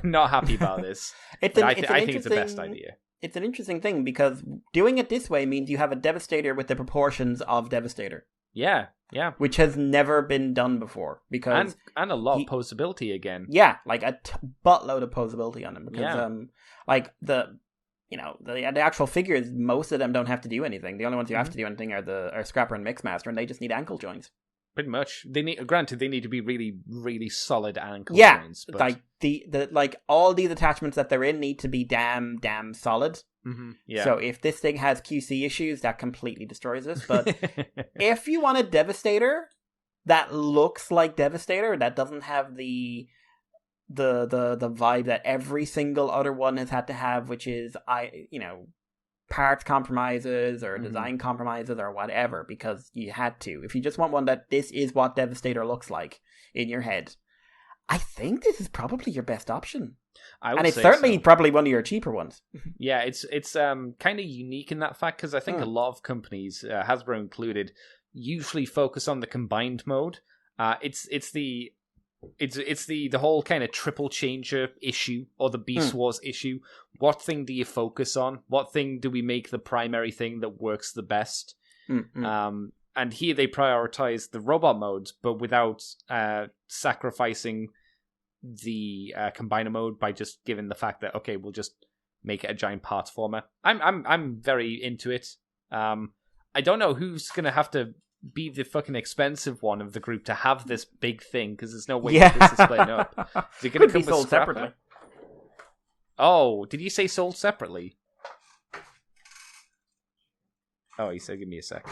not happy about this. I think it's the best idea. It's an interesting thing because doing it this way means you have a Devastator with the proportions of Devastator. Yeah. Which has never been done before. Because and a lot of posability again. Yeah, like a buttload of posability on them. Because, the actual figures, most of them don't have to do anything. The only ones who have to do anything are Scrapper and Mixmaster, and they just need ankle joints. Pretty much. They need to be really, really solid ankle joints. But... like the all these attachments that they're in need to be damn solid. Mm-hmm. Yeah. So if this thing has QC issues, that completely destroys this. But if you want a Devastator that looks like Devastator, that doesn't have the vibe that every single other one has had to have, which is parts compromises or design compromises or whatever, because you had to. If you just want one that this is what Devastator looks like in your head, I think this is probably your best option. And it's certainly probably one of your cheaper ones. Yeah, it's kind of unique in that fact, because I think a lot of companies, Hasbro included, usually focus on the combined mode. It's the whole kind of triple changer issue or the Beast Wars issue. What thing do you focus on? What thing do we make the primary thing that works the best? And here they prioritize the robot modes, but without sacrificing the combiner mode by just giving the fact that, okay, we'll just make it a giant parts former. I'm very into it. I don't know who's gonna have to be the fucking expensive one of the group to have this big thing, because there's no way this is splitting up. Is it going to come sold separately? Oh, did you say sold separately? Oh, he said give me a sec.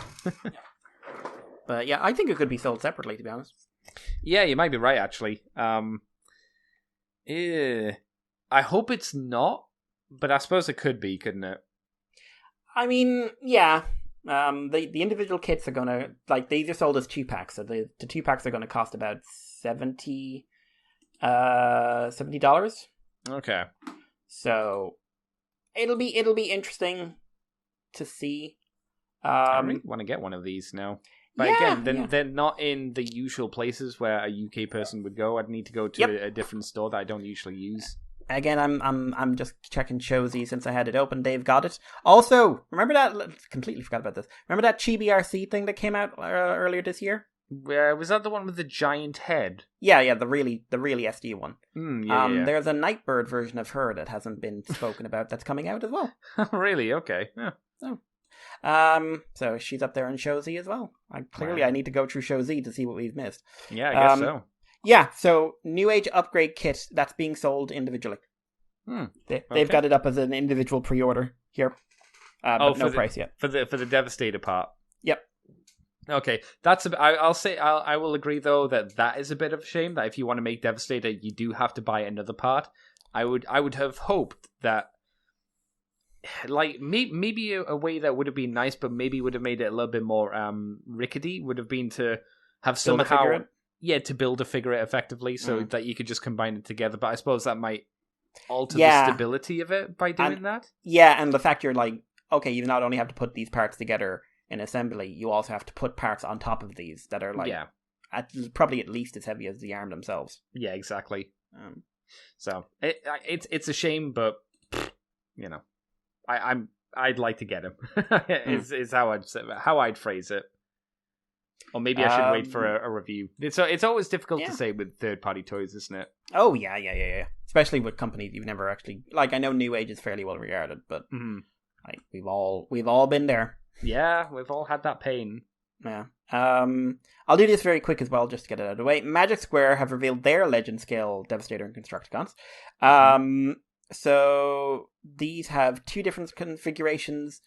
But yeah, I think it could be sold separately, to be honest. Yeah, you might be right, actually. I hope it's not, but I suppose it could be, couldn't it? I mean, yeah. The individual kits are gonna, like, these are sold as 2-packs, so the 2-packs are gonna cost about $70. Okay. So it'll be interesting to see. I really want to get one of these now. But again, they're not in the usual places where a UK person would go. I'd need to go to a different store that I don't usually use. Again, I'm just checking Shozy since I had it open. They've got it. Also, remember that? Completely forgot about this. Remember that Chibi RC thing that came out earlier this year? Was that the one with the giant head? Yeah, the really SD one. Yeah. There's a Nightbird version of her that hasn't been spoken about that's coming out as well. Really? Okay. Yeah. So she's up there in Shozy as well. I need to go through Shozy to see what we've missed. Yeah, I guess so. Yeah, so New Age upgrade kit that's being sold individually. They've got it up as an individual pre-order here, but no price yet for the Devastator part. Yep. Okay, I will agree though that is a bit of a shame that if you want to make Devastator, you do have to buy another part. I would have hoped that, like, maybe a way that would have been nice, but maybe would have made it a little bit more rickety, would have been to have somehow to build a figure effectively so that you could just combine it together. But I suppose that might alter the stability of it by doing that. Yeah, and the fact you're like, okay, you not only have to put these parts together in assembly, you also have to put parts on top of these that are like probably at least as heavy as the arm themselves. Yeah, exactly. So it's a shame, but you know, I'd like to get him. is how I'd phrase it. Or maybe I should wait for a review. It's always difficult to say with third-party toys, isn't it? Oh, yeah. Especially with companies you've never actually... Like, I know New Age is fairly well regarded, but like, we've all been there. Yeah, we've all had that pain. Yeah. I'll do this very quick as well, just to get it out of the way. Magic Square have revealed their Legend Scale Devastator and Constructicons. So, these have two different configurations.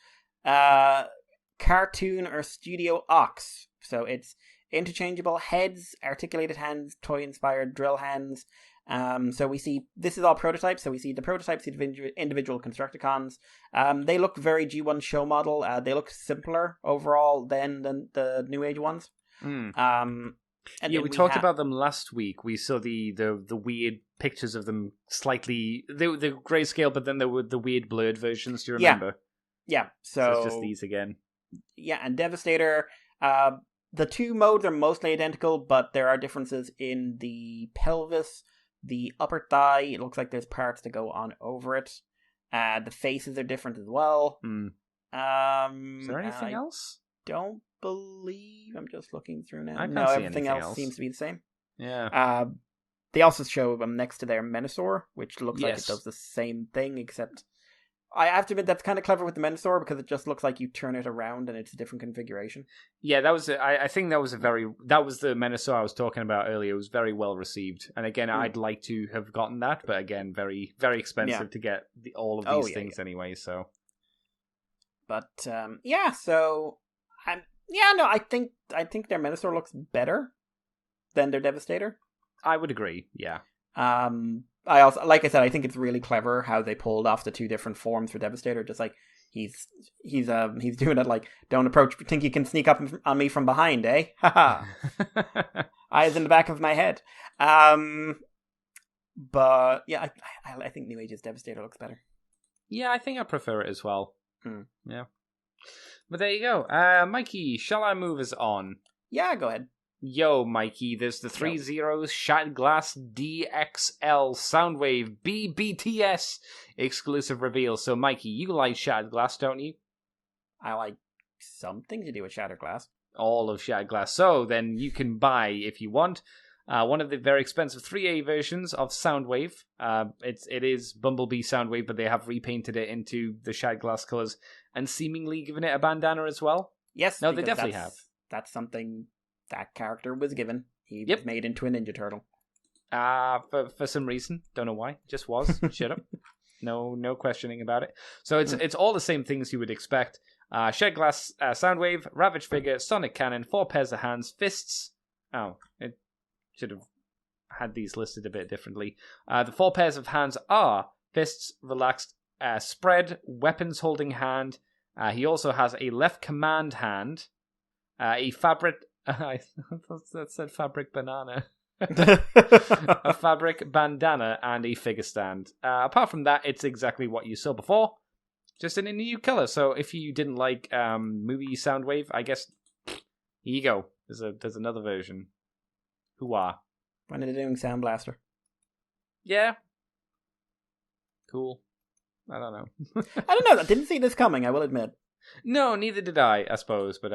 Cartoon or Studio Ox. So it's interchangeable heads, articulated hands, toy-inspired drill hands. So we see, this is all prototypes, so we see the prototypes, individual Constructicons. They look very G1 show model. They look simpler overall than the New Age ones. And we talked about them last week. We saw the weird pictures of them slightly, they were grayscale, but then there were the weird blurred versions, do you remember? Yeah. So it's just these again. Yeah, and Devastator, the two modes are mostly identical, but there are differences in the pelvis, the upper thigh. It looks like there's parts that go on over it. The faces are different as well. Is there anything else? Don't believe. I'm just looking through now. I can't No, see everything anything else seems to be the same. Yeah. They also show them next to their Menasor, which looks like it does the same thing, except I have to admit that's kind of clever with the Menasor because it just looks like you turn it around and it's a different configuration. Yeah, that was. I think that was that was the Menasor I was talking about earlier. It was very well received, and again, I'd like to have gotten that, but again, very very expensive to get all of these things anyway. So, but so I think their Menasor looks better than their Devastator. I would agree. Yeah. I also, like I said, I think it's really clever how they pulled off the two different forms for Devastator. Just like he's doing it like, don't approach, think you can sneak up on me from behind, eh? Haha. Eyes in the back of my head. But yeah, I think Newages Devestator looks better. Yeah, I think I prefer it as well. Yeah. But there you go. Mikey, shall I move us on? Yeah, go ahead. Yo, Mikey, there's the 3-0 Shattered Glass DXL Soundwave BBTS exclusive reveal. So, Mikey, you like Shattered Glass, don't you? I like something to do with Shattered Glass. All of Shattered Glass. So, then you can buy, if you want, one of the very expensive 3A versions of Soundwave. It is Bumblebee Soundwave, but they have repainted it into the Shattered Glass colors and seemingly given it a bandana as well. Yes. No, they definitely have. That's something that character was given. He was made into a Ninja Turtle. For some reason. Don't know why. Just was. Shut up. No questioning about it. So it's all the same things you would expect. Shed Glass Soundwave, Ravage Figure, Sonic Cannon, 4 pairs of hands, fists. Oh, it should have had these listed a bit differently. The 4 pairs of hands are fists, relaxed, spread, weapons holding hand. He also has a left command hand, a fabric... I thought that said fabric banana. A fabric bandana and a figure stand. Apart from that, it's exactly what you saw before, just in a new color. So if you didn't like movie Soundwave, I guess here you go. There's another version. Hooah! When are they doing Sound Blaster? Yeah. Cool. I don't know. I don't know. I didn't see this coming, I will admit. No, neither did I suppose. But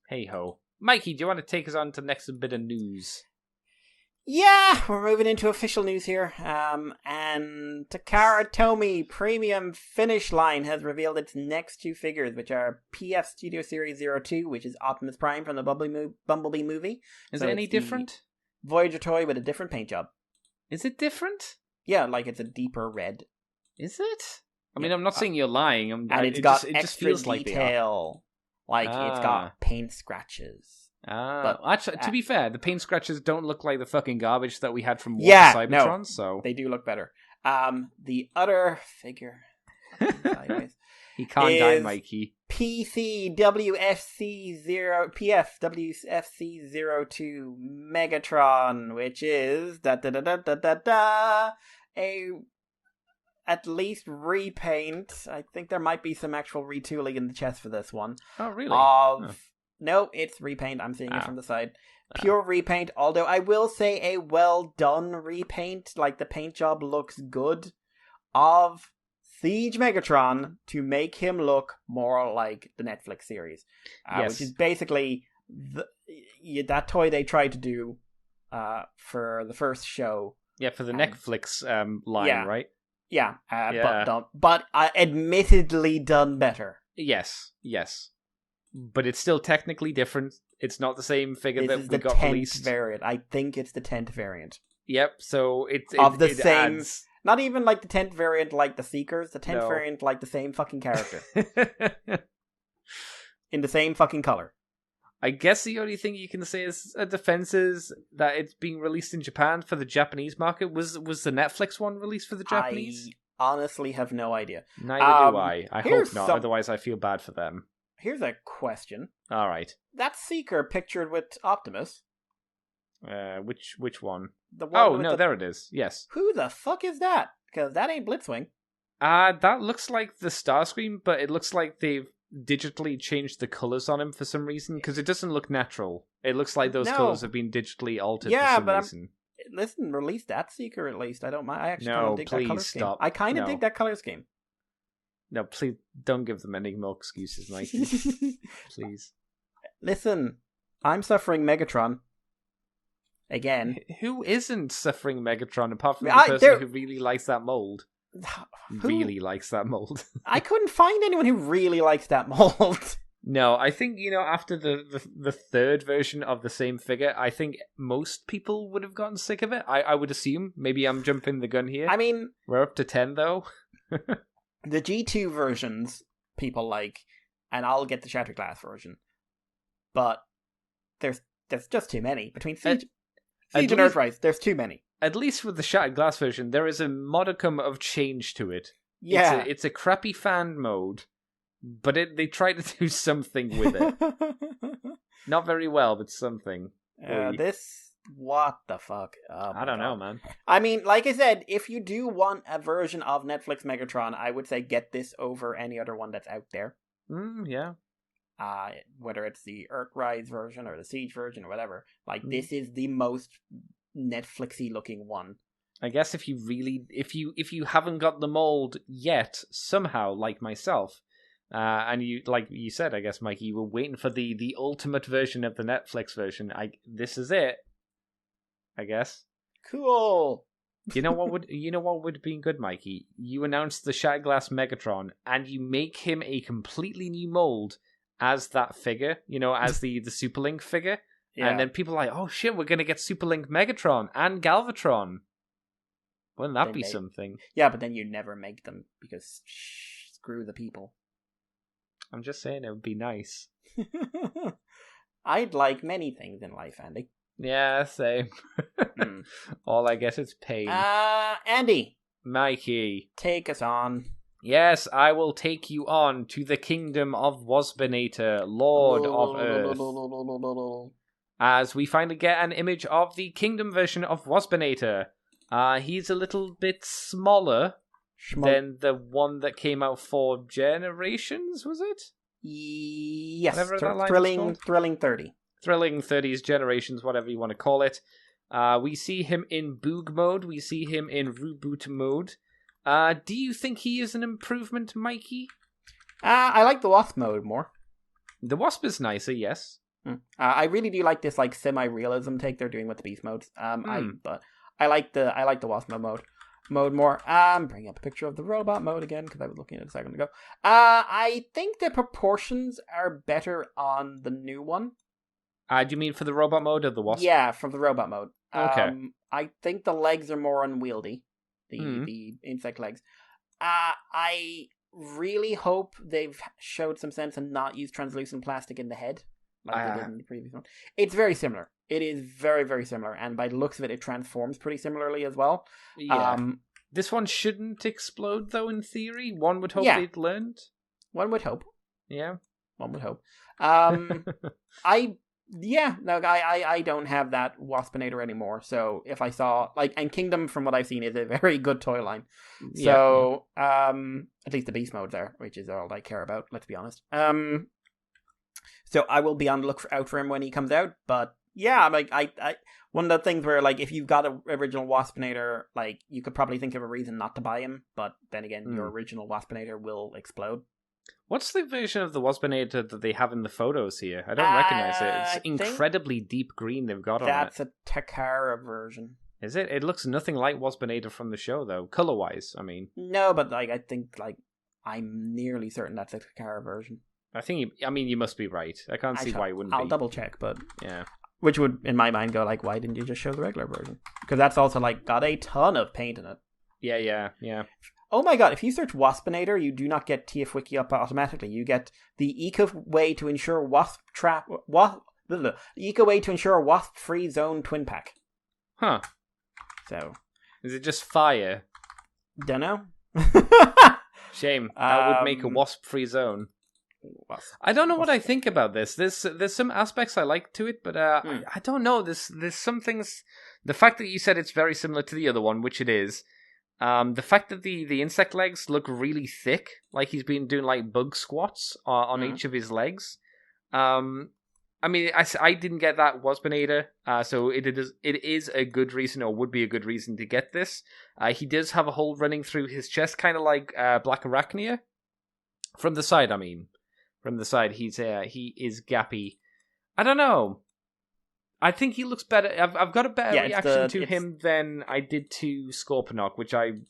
hey ho. Mikey, do you want to take us on to the next bit of news? Yeah, we're moving into official news here. And Takara Tomy Premium Finish Line has revealed its next 2 figures, which are PF Studio Series 02, which is Optimus Prime from the Bumblebee movie. Is it any different? Voyager toy with a different paint job. Is it different? Yeah, like it's a deeper red. Is it? I mean, I'm not saying you're lying. And it's got it extra just feels detail. Like, it's got paint scratches. But actually, to be fair, the paint scratches don't look like the fucking garbage that we had from Cybertron, so they do look better. The other figure... he can't die, Mikey. PFWFC02 Megatron, which is at least repaint. I think there might be some actual retooling in the chest for this one. Oh, really? No, it's repaint. I'm seeing it from the side. Pure repaint, although I will say a well done repaint, like the paint job looks good, of Siege Megatron to make him look more like the Netflix series. Which is basically that toy they tried to do for the first show. Yeah, for the Netflix line, right? Yeah, but admittedly done better. Yes. But it's still technically different. It's not the same figure that we got released. Variant. I think it's the 10th variant. Yep, so it same... adds... Not even like the 10th variant like the Seekers, the 10th variant like the same fucking character. In the same fucking color. I guess the only thing you can say is a defense is that it's being released in Japan for the Japanese market. Was the Netflix one released for the Japanese? I honestly have no idea. Neither do I. I hope not, otherwise I feel bad for them. Here's a question. All right. That Seeker pictured with Optimus. Which one? The one there it is. Yes. Who the fuck is that? Because that ain't Blitzwing. That looks like the Starscream, but it looks like they've digitally changed the colors on him for some reason? Because it doesn't look natural. It looks like those No. colors have been digitally altered Yeah, for some but reason. Listen, release that Seeker at least. I don't mind. I actually kind No, of dig that color please scheme. stop. I kind of No. dig that color scheme. No, please don't give them any more excuses, Mikey. Please. Listen, I'm suffering Megatron. Again. Who isn't suffering Megatron apart from the I- person there- who really likes that mold? Who? Really likes that mold. I couldn't find anyone who really likes that mold. No, I think, after the third version of the same figure, I think most people would have gotten sick of it. I would assume. Maybe I'm jumping the gun here. I mean, We're up to 10, though. the G2 versions people like, and I'll get the Shattered Glass version. But there's just too many. Between Siege and Earthrise, there's too many. At least with the Shattered Glass version, there is a modicum of change to it. Yeah. It's a crappy fan mode, but they try to do something with it. Not very well, but something. What the fuck? Oh I don't know, man. I mean, like I said, if you do want a version of Netflix Megatron, I would say get this over any other one that's out there. Yeah. Whether it's the Earthrise version or the Siege version or whatever. Like, this is the most Netflixy looking one. I guess if you haven't got the mold yet, somehow, like myself, and you, like you said, I guess, Mikey, you were waiting for the ultimate version of the Netflix version. This is it, I guess. Cool. You know what would have been good, Mikey? You announce the Shattered Glass Megatron, and you make him a completely new mold as that figure, as the Superlink figure. Yeah. And then people are like, oh shit, we're going to get Superlink Megatron and Galvatron. Wouldn't that be something? Yeah, but then you never make them because screw the people. I'm just saying it would be nice. I'd like many things in life, Andy. Yeah, same. All I get is pain. Andy. Mikey. Take us on. Yes, I will take you on to the kingdom of Waspinator, Lord of Earth. As we finally get an image of the kingdom version of Waspinator. He's a little bit smaller than the one that came out 4 generations, was it? Yes, Thrilling 30. Thrilling 30s generations, whatever you want to call it. We see him in Boog mode, we see him in Reboot mode. Do you think he is an improvement, Mikey? I like the Wasp mode more. The Wasp is nicer, yes. I really do like this semi-realism take they're doing with the Beast modes. But I like the Wasp mode more. Bring up a picture of the robot mode again because I was looking at it a second ago. I think the proportions are better on the new one. Do you mean for the robot mode or the Wasp? Yeah, from the robot mode. Okay. I think the legs are more unwieldy. The insect legs. I really hope they've showed some sense and not used translucent plastic in the head like they did in the previous one. It's very similar. It is very, very similar, and by the looks of it, it transforms pretty similarly as well. Yeah. This one shouldn't explode, though, in theory. One would hope they'd learned. One would hope. Yeah. One would hope. I don't have that Waspinator anymore, so if I saw, and Kingdom, from what I've seen, is a very good toy line. So, at least the Beast mode's there, which is all I care about, let's be honest. So I will be on the look out for him when he comes out, but yeah, I one of the things where, if you've got an original Waspinator, you could probably think of a reason not to buy him, but then again, your original Waspinator will explode. What's the version of the Waspinator that they have in the photos here? I don't recognize it. It's incredibly deep green they've got on it. That's a Takara version. Is it? It looks nothing like Waspinator from the show, though, color-wise, I mean. No, but I think, I'm nearly certain that's a Takara version. You must be right. I can't see why it wouldn't be. I'll double check, but... Yeah. Which would, in my mind, go why didn't you just show the regular version? Because that's also, got a ton of paint in it. Yeah. Oh my god, if you search Waspinator, you do not get TF Wiki up automatically. You get the eco way to ensure wasp-free zone twin pack. Huh. So. Is it just fire? Dunno. Shame. That would make a wasp-free zone. I don't know what I think about this. There's some aspects I like to it, but I don't know. There's some things. The fact that you said it's very similar to the other one, which it is, The fact that the insect legs look really thick, like he's been doing like bug squats on each of his legs. I mean, I didn't get that Waspinator, so it is a good reason, or would be a good reason to get this. He does have a hole running through his chest, kind of like Black Arachnia. From the side, I mean. From the side, he is gappy. I don't know. I think he looks better. I've got a better reaction to him than I did to Scorponok, which I'm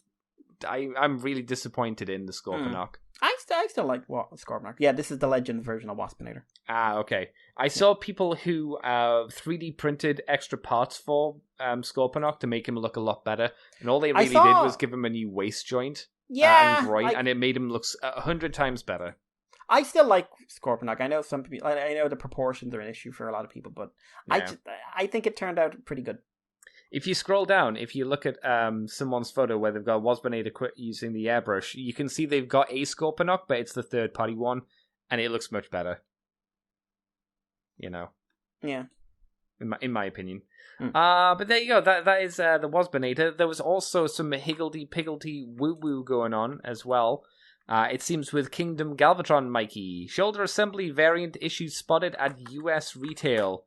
really disappointed in the Scorponok. I still like Scorponok. Yeah, this is the Legends version of Waspinator. Ah, okay. I saw people who 3D printed extra parts for Scorponok to make him look a lot better, and all they really did was give him a new waist joint and groin, and it made him look 100 times better. I still like Scorponok. I know some people. I know the proportions are an issue for a lot of people, but yeah. I think it turned out pretty good. If you scroll down, if you look at someone's photo where they've got Waspinator quit using the airbrush, you can see they've got a Scorponok, but it's the third-party one, and it looks much better. You know. Yeah. In my opinion. But there you go. That is the Waspinator. There was also some higgledy-piggledy woo-woo going on as well. It seems with Kingdom Galvatron, Mikey. Shoulder assembly variant issues spotted at US retail.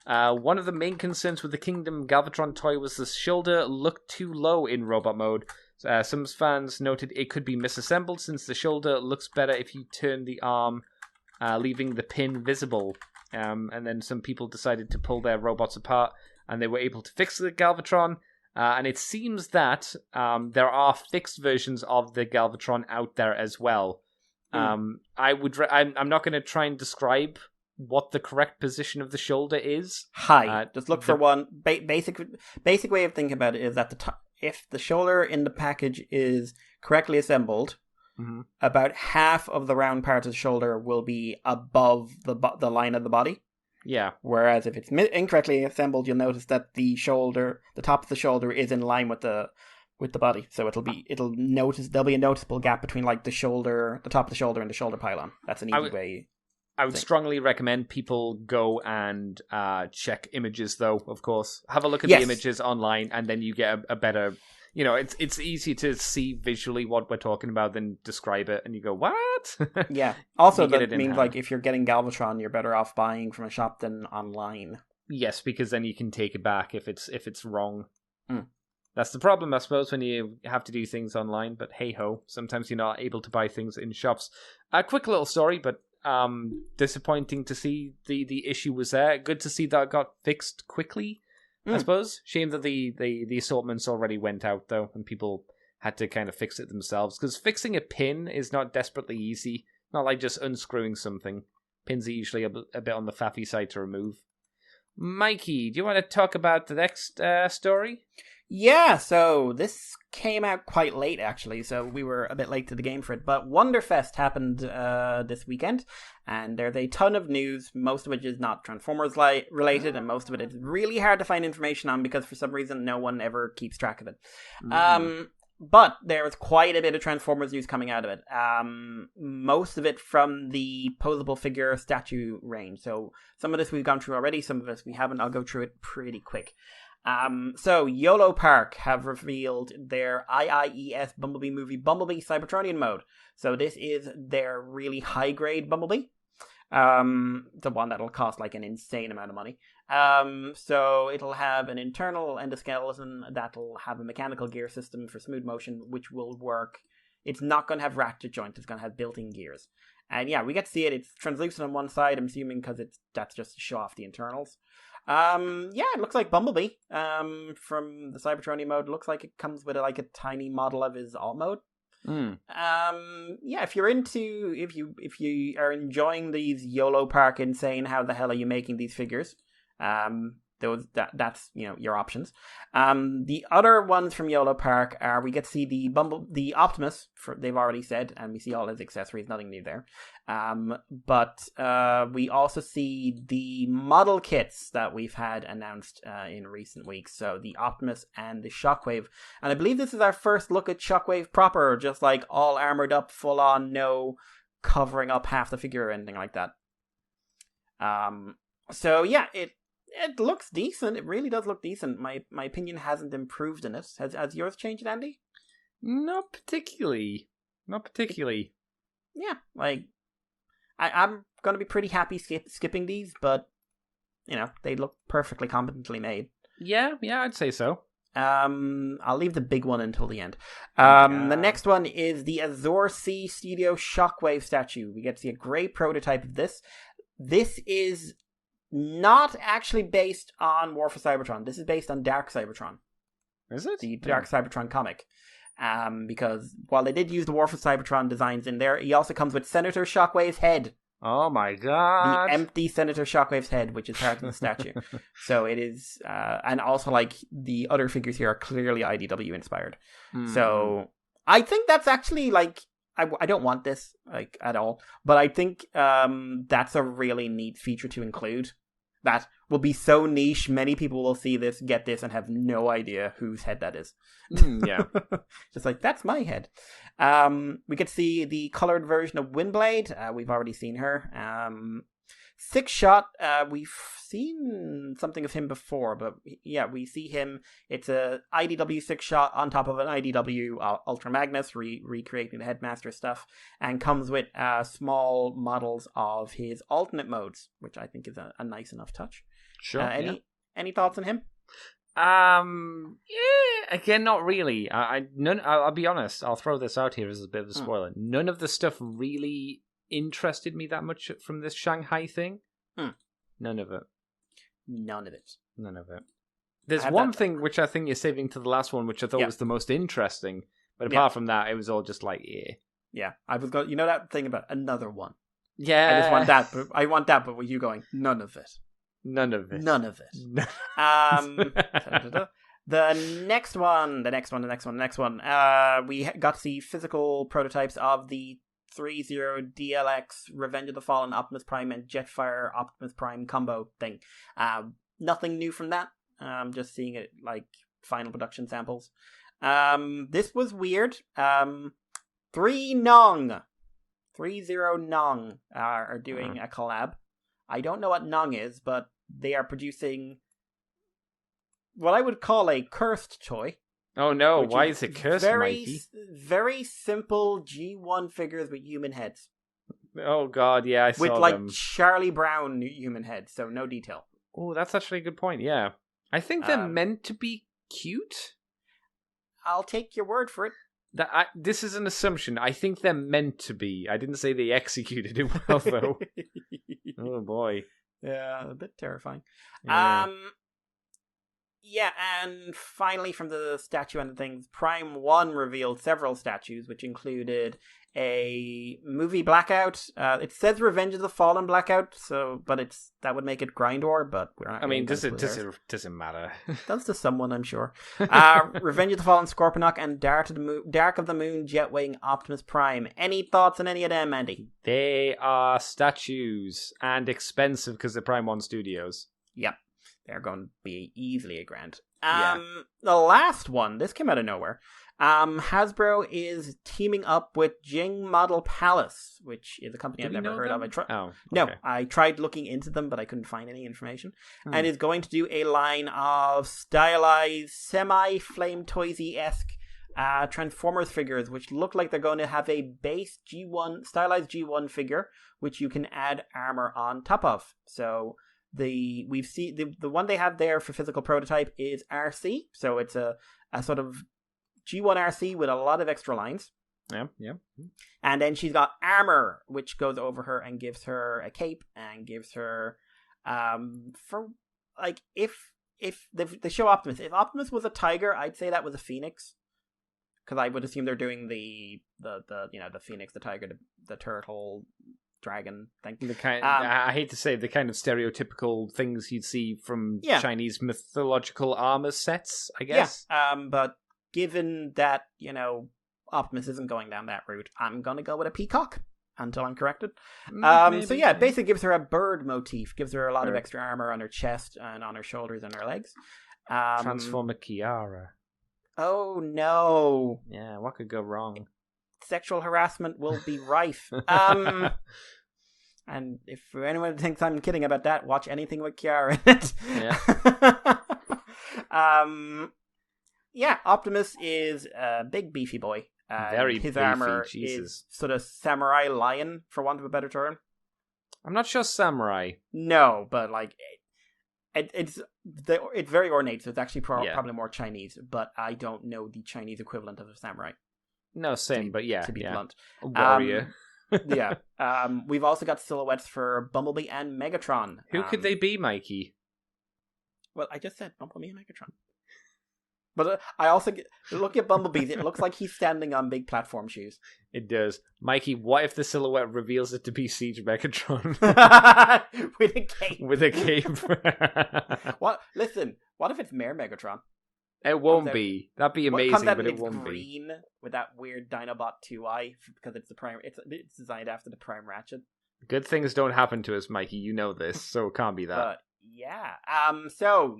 One of the main concerns with the Kingdom Galvatron toy was the shoulder looked too low in robot mode. Some fans noted it could be misassembled since the shoulder looks better if you turn the arm, leaving the pin visible. And then some people decided to pull their robots apart, and they were able to fix the Galvatron. And it seems that there are fixed versions of the Galvatron out there as well. I'm not going to try and describe what the correct position of the shoulder is. Just look for one. Basic way of thinking about it is that if the shoulder in the package is correctly assembled, about half of the round part of the shoulder will be above the line of the body. Yeah. Whereas if it's incorrectly assembled, you'll notice that the top of the shoulder is in line with the body. So there'll be a noticeable gap between like the top of the shoulder and the shoulder pylon. That's an easy way. I would strongly recommend people go and check images, though. Of course, have a look at the images online, and then you get a better. You know, it's easy to see visually what we're talking about than describe it, and you go, what? Yeah. Also, that means like if you're getting Galvatron, you're better off buying from a shop than online. Yes, because then you can take it back if it's wrong. That's the problem, I suppose, when you have to do things online. But hey ho, sometimes you're not able to buy things in shops. A quick little story, but disappointing to see the issue was there. Good to see that it got fixed quickly. I suppose. Shame that the assortments already went out, though, and people had to kind of fix it themselves. Because fixing a pin is not desperately easy. Not like just unscrewing something. Pins are usually a bit on the faffy side to remove. Mikey, do you want to talk about the next story? Yeah, so this came out quite late, actually, so we were a bit late to the game for it. But Wonderfest happened this weekend, and there's a ton of news, most of which is not Transformers related, and most of it is really hard to find information on because for some reason no one ever keeps track of it. But there was quite a bit of Transformers news coming out of it. Most of it from the posable figure statue range. So some of this we've gone through already, some of this we haven't. I'll go through it pretty quick. So YOLO Park have revealed their IIES Bumblebee movie Bumblebee Cybertronian mode. So this is their really high grade Bumblebee. The one that'll cost like an insane amount of money. So it'll have an internal endoskeleton that'll have a mechanical gear system for smooth motion, which will work. It's not going to have ratchet joints. It's going to have built-in gears. And yeah, we get to see it. It's translucent on one side, I'm assuming, because that's just to show off the internals. It looks like Bumblebee from the Cybertronian mode. It looks like it comes with a tiny model of his alt mode. If you are enjoying these YOLO Park insane, how the hell are you making these figures? That's your options. The other ones from YOLO Park are we get to see the Optimus. They've already said, and we see all his accessories. Nothing new there. But we also see the model kits that we've had announced in recent weeks. So the Optimus and the Shockwave, and I believe this is our first look at Shockwave proper, just like all armored up, full on, no covering up half the figure or anything like that. It looks decent. It really does look decent. My opinion hasn't improved in it. Has yours changed, Andy? Not particularly. Not particularly. Yeah, like I'm going to be pretty happy skipping these, but they look perfectly competently made. Yeah, I'd say so. I'll leave the big one until the end. Yeah. The next one is the Azor Sea Studio Shockwave statue. We get to see a grey prototype of this. This is not actually based on War for Cybertron. This is based on Dark Cybertron. Is it? The Dark Cybertron comic. Because while they did use the War for Cybertron designs in there, he also comes with Senator Shockwave's head. Oh my god. The empty Senator Shockwave's head, which is part of the statue. So it is, and also like the other figures here are clearly IDW inspired. So I think that's actually like, I don't want this like at all, but I think that's a really neat feature to include. That will be so niche, many people will see this, get this, and have no idea whose head that is. Yeah. Just like, that's my head. We get to see the colored version of Windblade. We've already seen her. Six Shot, we've seen something of him before, but yeah, we see him. It's a IDW Six Shot on top of an IDW Ultra Magnus, recreating the Headmaster stuff, and comes with small models of his alternate modes, which I think is a nice enough touch. Sure. Any thoughts on him? Yeah, again, not really. I'll be honest. I'll throw this out here as a bit of a spoiler. None of the stuff really interested me that much from this Shanghai thing. None of it. There's one thing which I think you're saving to the last one, which I thought was the most interesting. But apart from that, it was all just like, Yeah, I was going. You know that thing about another one. Yeah, I just want that. But I want that. But with you going, none of it. The next one. We got to see physical prototypes of the 3-0 DLX Revenge of the Fallen Optimus Prime and Jetfire Optimus Prime combo thing. Nothing new from that. Just seeing it like final production samples. This was weird. 3-0 Nong are doing a collab. I don't know what Nong is, but they are producing what I would call a cursed toy. Oh no, why is it cursed, Mikey? Very simple G1 figures with human heads. Oh god, yeah, I saw them. With like Charlie Brown human heads, so no detail. Oh, that's actually a good point, yeah. I think they're meant to be cute. I'll take your word for it. This is an assumption. I think they're meant to be. I didn't say they executed it well, though. Oh boy. Yeah, a bit terrifying. Yeah. Yeah, and finally from the statue end of things, Prime 1 revealed several statues, which included a movie Blackout. It says Revenge of the Fallen Blackout, but that would make it Grindor, but we're not. I mean, doesn't matter. Does to someone, I'm sure. Revenge of the Fallen Scorponok and Dark of the Moon Jetwing Optimus Prime. Any thoughts on any of them, Andy? They are statues and expensive because they're Prime 1 Studios. Yep. They're going to be easily $1,000. The last one, this came out of nowhere. Hasbro is teaming up with Jing Model Palace, which is a company I've never heard of. No, I tried looking into them, but I couldn't find any information. And is going to do a line of stylized, semi-Flame Toysy-esque Transformers figures, which look like they're going to have a base G1, stylized G1 figure, which you can add armor on top of. So the one they have there for physical prototype is RC, so it's a sort of G1 RC with a lot of extra lines. Yeah. And then she's got armor, which goes over her and gives her a cape and gives her for like if they show Optimus. If Optimus was a tiger, I'd say that was a phoenix, because I would assume they're doing the phoenix, the tiger, the turtle, dragon thing. I hate to say the kind of stereotypical things you'd see from Chinese mythological armor sets, I guess. Yeah. But given that, Optimus isn't going down that route, I'm gonna go with a peacock until I'm corrected. So yeah, it basically gives her a bird motif, gives her a lot of extra armor on her chest and on her shoulders and her legs. Transformer Kiara. Oh no. Yeah, what could go wrong? Sexual harassment will be rife. And if anyone thinks I'm kidding about that, watch anything with Kiara in it. Yeah. Yeah, Optimus is a big beefy boy. Very his beefy, armor Jesus. is sort of samurai lion, for want of a better term. I'm not sure samurai. No, but like it's very ornate, so it's actually Yeah. probably more Chinese. But I don't know the Chinese equivalent of a samurai. No, same, but yeah. To be yeah. blunt, A warrior. yeah. We've also got silhouettes for Bumblebee and Megatron. Who could they be, Mikey? Well, I just said Bumblebee and Megatron. But I also look at Bumblebee. It looks like he's standing on big platform shoes. It does. Mikey, what if the silhouette reveals it to be Siege Megatron? With a cape. With a cape. What? Listen, what if it's Mayor Megatron? It won't be. That'd be amazing, but it won't be. Green with that weird Dinobot 2i because it's the prime. It's designed after the Prime Ratchet. Good things don't happen to us, Mikey. You know this, so it can't be that. But yeah. So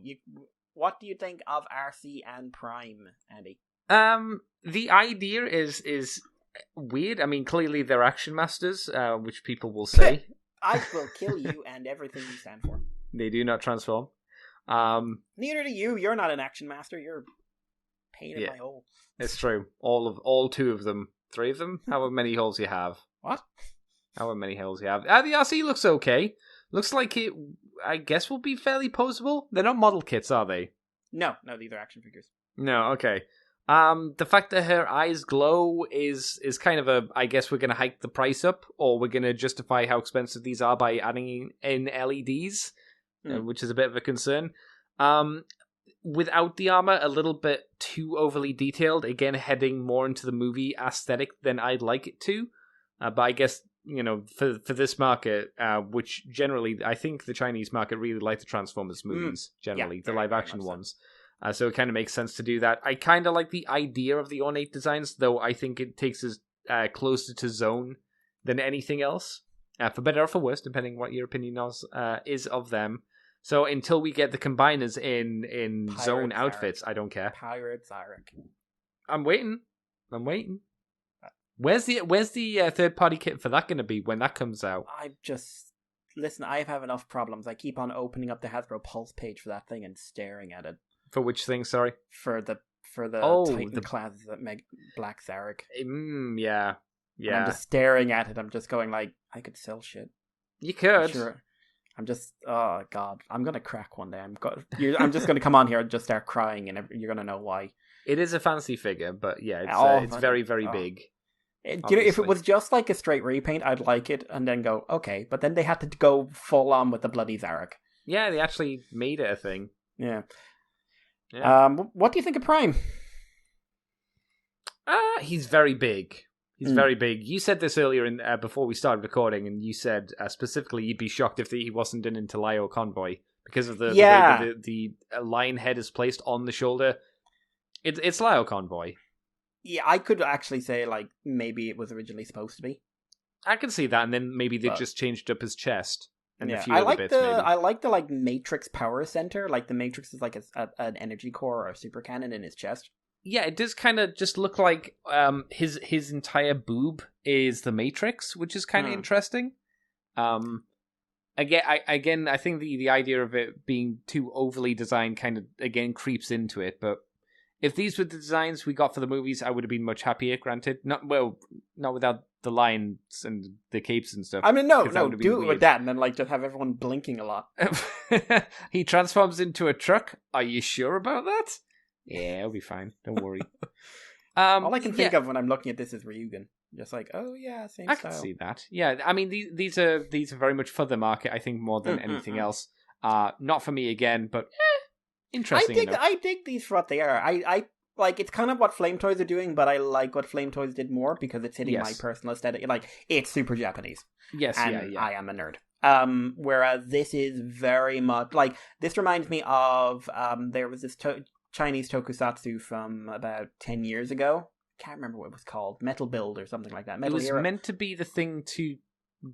what do you think of RC and Prime, Andy? The idea is weird. I mean, clearly they're action masters, which people will say. I will kill you and everything you stand for. They do not transform. Neither do you. You're not an action master. You're pain in my hole. It's true. All two of them, three of them. However many holes you have. What? However many holes you have. The RC looks okay. Looks like it. I guess will be fairly posable. They're not model kits, are they? No, these are action figures. No, okay. The fact that her eyes glow is kind of a. I guess we're gonna hike the price up, or we're gonna justify how expensive these are by adding in LEDs. Which is a bit of a concern. Without the armor, a little bit too overly detailed. Again, heading more into the movie aesthetic than I'd like it to. But I guess, for this market, which generally, I think the Chinese market really like the Transformers movies, generally, the live-action ones. So it kind of makes sense to do that. I kind of like the idea of the ornate designs, though I think it takes us closer to Zone than anything else. For better or for worse, depending what your opinion is of them. So until we get the combiners in Pirate Zone Zarek. outfits, I don't care. Pirate Zarek. I'm waiting. Where's the third party kit for that going to be when that comes out? Listen. I have enough problems. I keep on opening up the Hasbro Pulse page for that thing and staring at it. For which thing? Sorry. For the Titan class Black Zarek. Yeah. And I'm just staring at it. I'm just going like, I could sell shit. You could. Sure. I'm just, oh god, I'm gonna crack one day. I'm just gonna come on here and just start crying, and you're gonna know why. It is a fancy figure, but yeah, it's very, very big. If it was just like a straight repaint, I'd like it, and then go okay. But then they had to go full on with the bloody Zarek. Yeah, they actually made it a thing. Yeah. Yeah. What do you think of Prime? He's very big. He's very big. You said this earlier before we started recording, and you said specifically you'd be shocked if he wasn't an Interlio convoy because of the way that the lion head is placed on the shoulder. It's Lio convoy. Yeah, I could actually say like maybe it was originally supposed to be. I can see that, and then maybe they just changed up his chest and a few I other like bits. Maybe. I like the like Matrix power center. Like the Matrix is like an energy core or a super cannon in his chest. Yeah, it does kind of just look like his entire boob is the Matrix, which is kind of interesting. Again, I think the idea of it being too overly designed kind of again creeps into it. But if these were the designs we got for the movies, I would have been much happier. Granted, not without the lions and the capes and stuff. I mean, no, do it with that, and then like just have everyone blinking a lot. He transforms into a truck. Are you sure about that? Yeah, it'll be fine. Don't worry. All I can think of when I'm looking at this is Ryugen. Just like, oh yeah, same style. I can see that. Yeah, I mean, these are very much for the market, I think, more than anything else. Not for me again, but interesting enough. I dig these for what they are. I like, it's kind of what Flame Toys are doing, but I like what Flame Toys did more because it's hitting my personal aesthetic. Like, it's super Japanese. Yes, and yeah. I am a nerd. Whereas this is very much like, this reminds me of there was this Chinese tokusatsu from about 10 years ago. Can't remember what it was called. Metal Build or something like that. It was meant to be the thing to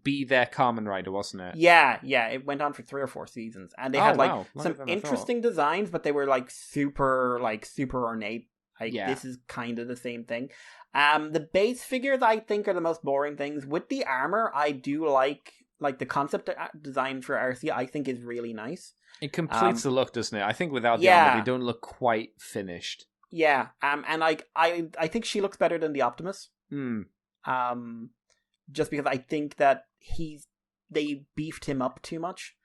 be their Kamen Rider, wasn't it? Yeah. It went on for 3 or 4 seasons, and they had like some interesting designs, but they were like super ornate. Like this is kind of the same thing. The base figures I think are the most boring things. With the armor, I do like the concept design for RC. I think is really nice. It completes the look, doesn't it? I think without the armor, they don't look quite finished. Yeah, and I think she looks better than the Optimus. Just because I think that they beefed him up too much.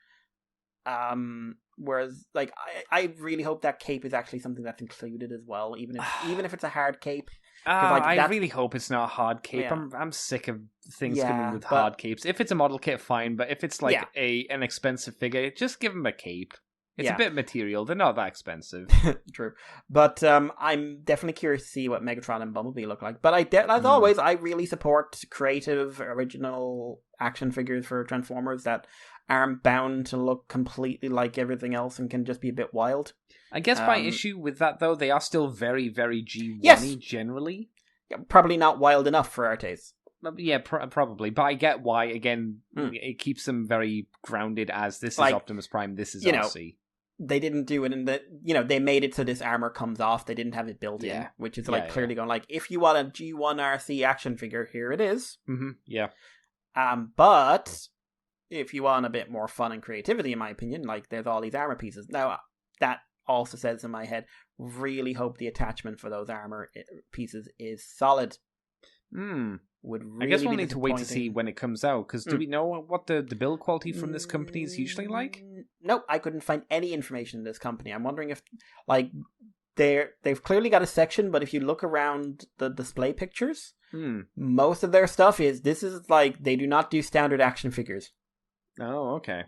Whereas, like, I really hope that cape is actually something that's included as well, even if it's a hard cape. I really hope it's not a hard cape. Yeah. I'm sick of things coming with hard capes. If it's a model kit, fine, but if it's like an expensive figure, just give them a cape. It's a bit of material. They're not that expensive. True. But I'm definitely curious to see what Megatron and Bumblebee look like. But as always, I really support creative, original action figures for Transformers that aren't bound to look completely like everything else and can just be a bit wild. I guess my issue with that, though, they are still very, very G1-y generally. Probably not wild enough for our taste. Yeah, probably. But I get why. Again, it keeps them very grounded as this is Optimus Prime, this is RC. They didn't do it in the, they made it so this armor comes off. They didn't have it built in, which is clearly going like, if you want a G1 RC action figure, here it is. Mm-hmm. Yeah. But if you want a bit more fun and creativity, in my opinion, like there's all these armor pieces. Now, that also says in my head, really hope the attachment for those armor pieces is solid. Would really I guess we'll need to wait to see when it comes out, because do we know what the build quality from this company is usually like? Nope, I couldn't find any information in this company. I'm wondering if, like, they've clearly got a section, but if you look around the display pictures, most of their stuff this is like, they do not do standard action figures. Oh, okay.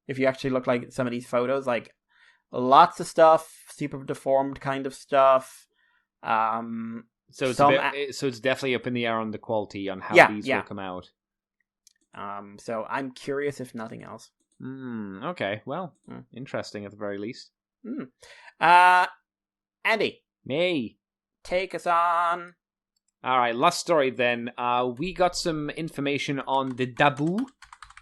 If you actually look like some of these photos, like, lots of stuff, super deformed kind of stuff. So it's definitely up in the air on the quality on how these will come out. So I'm curious if nothing else. Okay, well, interesting at the very least. Andy. Me. Take us on. Alright, last story then. We got some information on the debut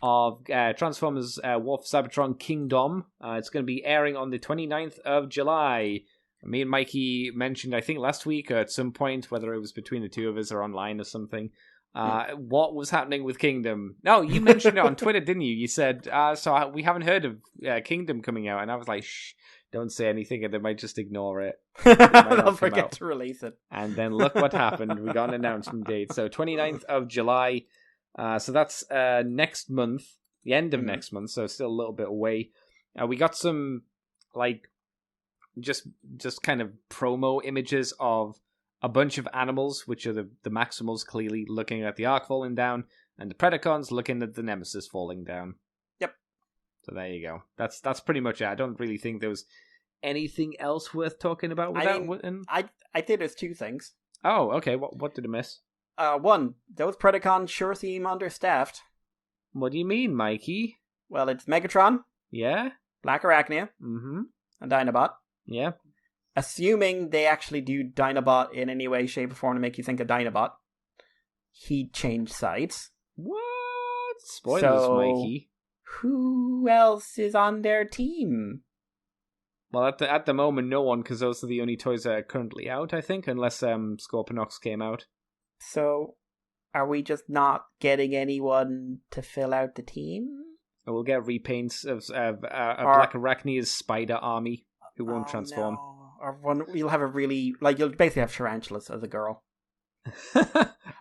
of Transformers War for Cybertron Kingdom. It's going to be airing on the 29th of July. Me and Mikey mentioned, I think last week or at some point, whether it was between the two of us or online or something, what was happening with Kingdom. No, you mentioned it on Twitter, didn't you? You said, we haven't heard of Kingdom coming out. And I was like, shh, don't say anything, and they might just ignore it. They'll forget to release it. And then look what happened. We got an announcement date. So 29th of July. So that's next month, the end of next month, so still a little bit away. We got some, like, just kind of promo images of a bunch of animals, which are the Maximals clearly looking at the Ark falling down, and the Predacons looking at the Nemesis falling down. Yep. So there you go. That's pretty much it. I don't really think there was anything else worth talking about with that. I think there's two things. Oh, okay. What did I miss? One, those Predacons sure seem understaffed. What do you mean, Mikey? Well, it's Megatron. Yeah? Black Arachnia. Mm-hmm. And Dinobot. Yeah. Assuming they actually do Dinobot in any way, shape, or form to make you think of Dinobot, he changed sides. What? Spoilers, Mikey. Who else is on their team? Well, at the moment, no one, because those are the only toys that are currently out, I think, unless Scorponok came out. So, are we just not getting anyone to fill out the team? We'll get repaints of Black Arachnia's spider army, who won't transform. No. Or you'll have you'll basically have Tarantulas as a girl. Which,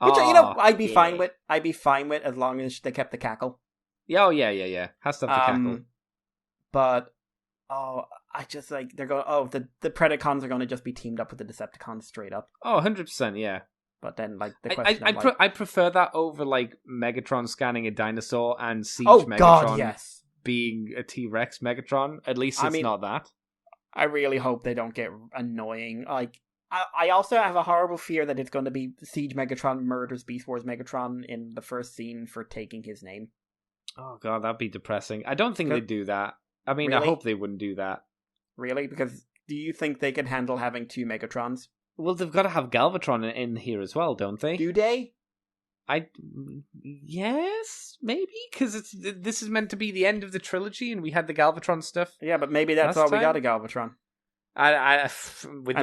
I'd be fine with. I'd be fine with as long as they kept the cackle. Yeah, yeah. Has to have the cackle. But, I just, they're going, the Predacons are going to just be teamed up with the Decepticons straight up. Oh, 100%, yeah. But then, the question I prefer that over, Megatron scanning a dinosaur and Siege Megatron God, yes. being a T-Rex Megatron. At least it's not that. I really hope they don't get annoying. I also have a horrible fear that it's going to be Siege Megatron murders Beast Wars Megatron in the first scene for taking his name. Oh, God, that'd be depressing. I don't think they'd do that. I mean, really? I hope they wouldn't do that. Really? Because do you think they can handle having two Megatrons? Well, they've got to have Galvatron in here as well, don't they? Do they? Yes, maybe, because this is meant to be the end of the trilogy, and we had the Galvatron stuff. Yeah, but maybe that's all we got of Galvatron. And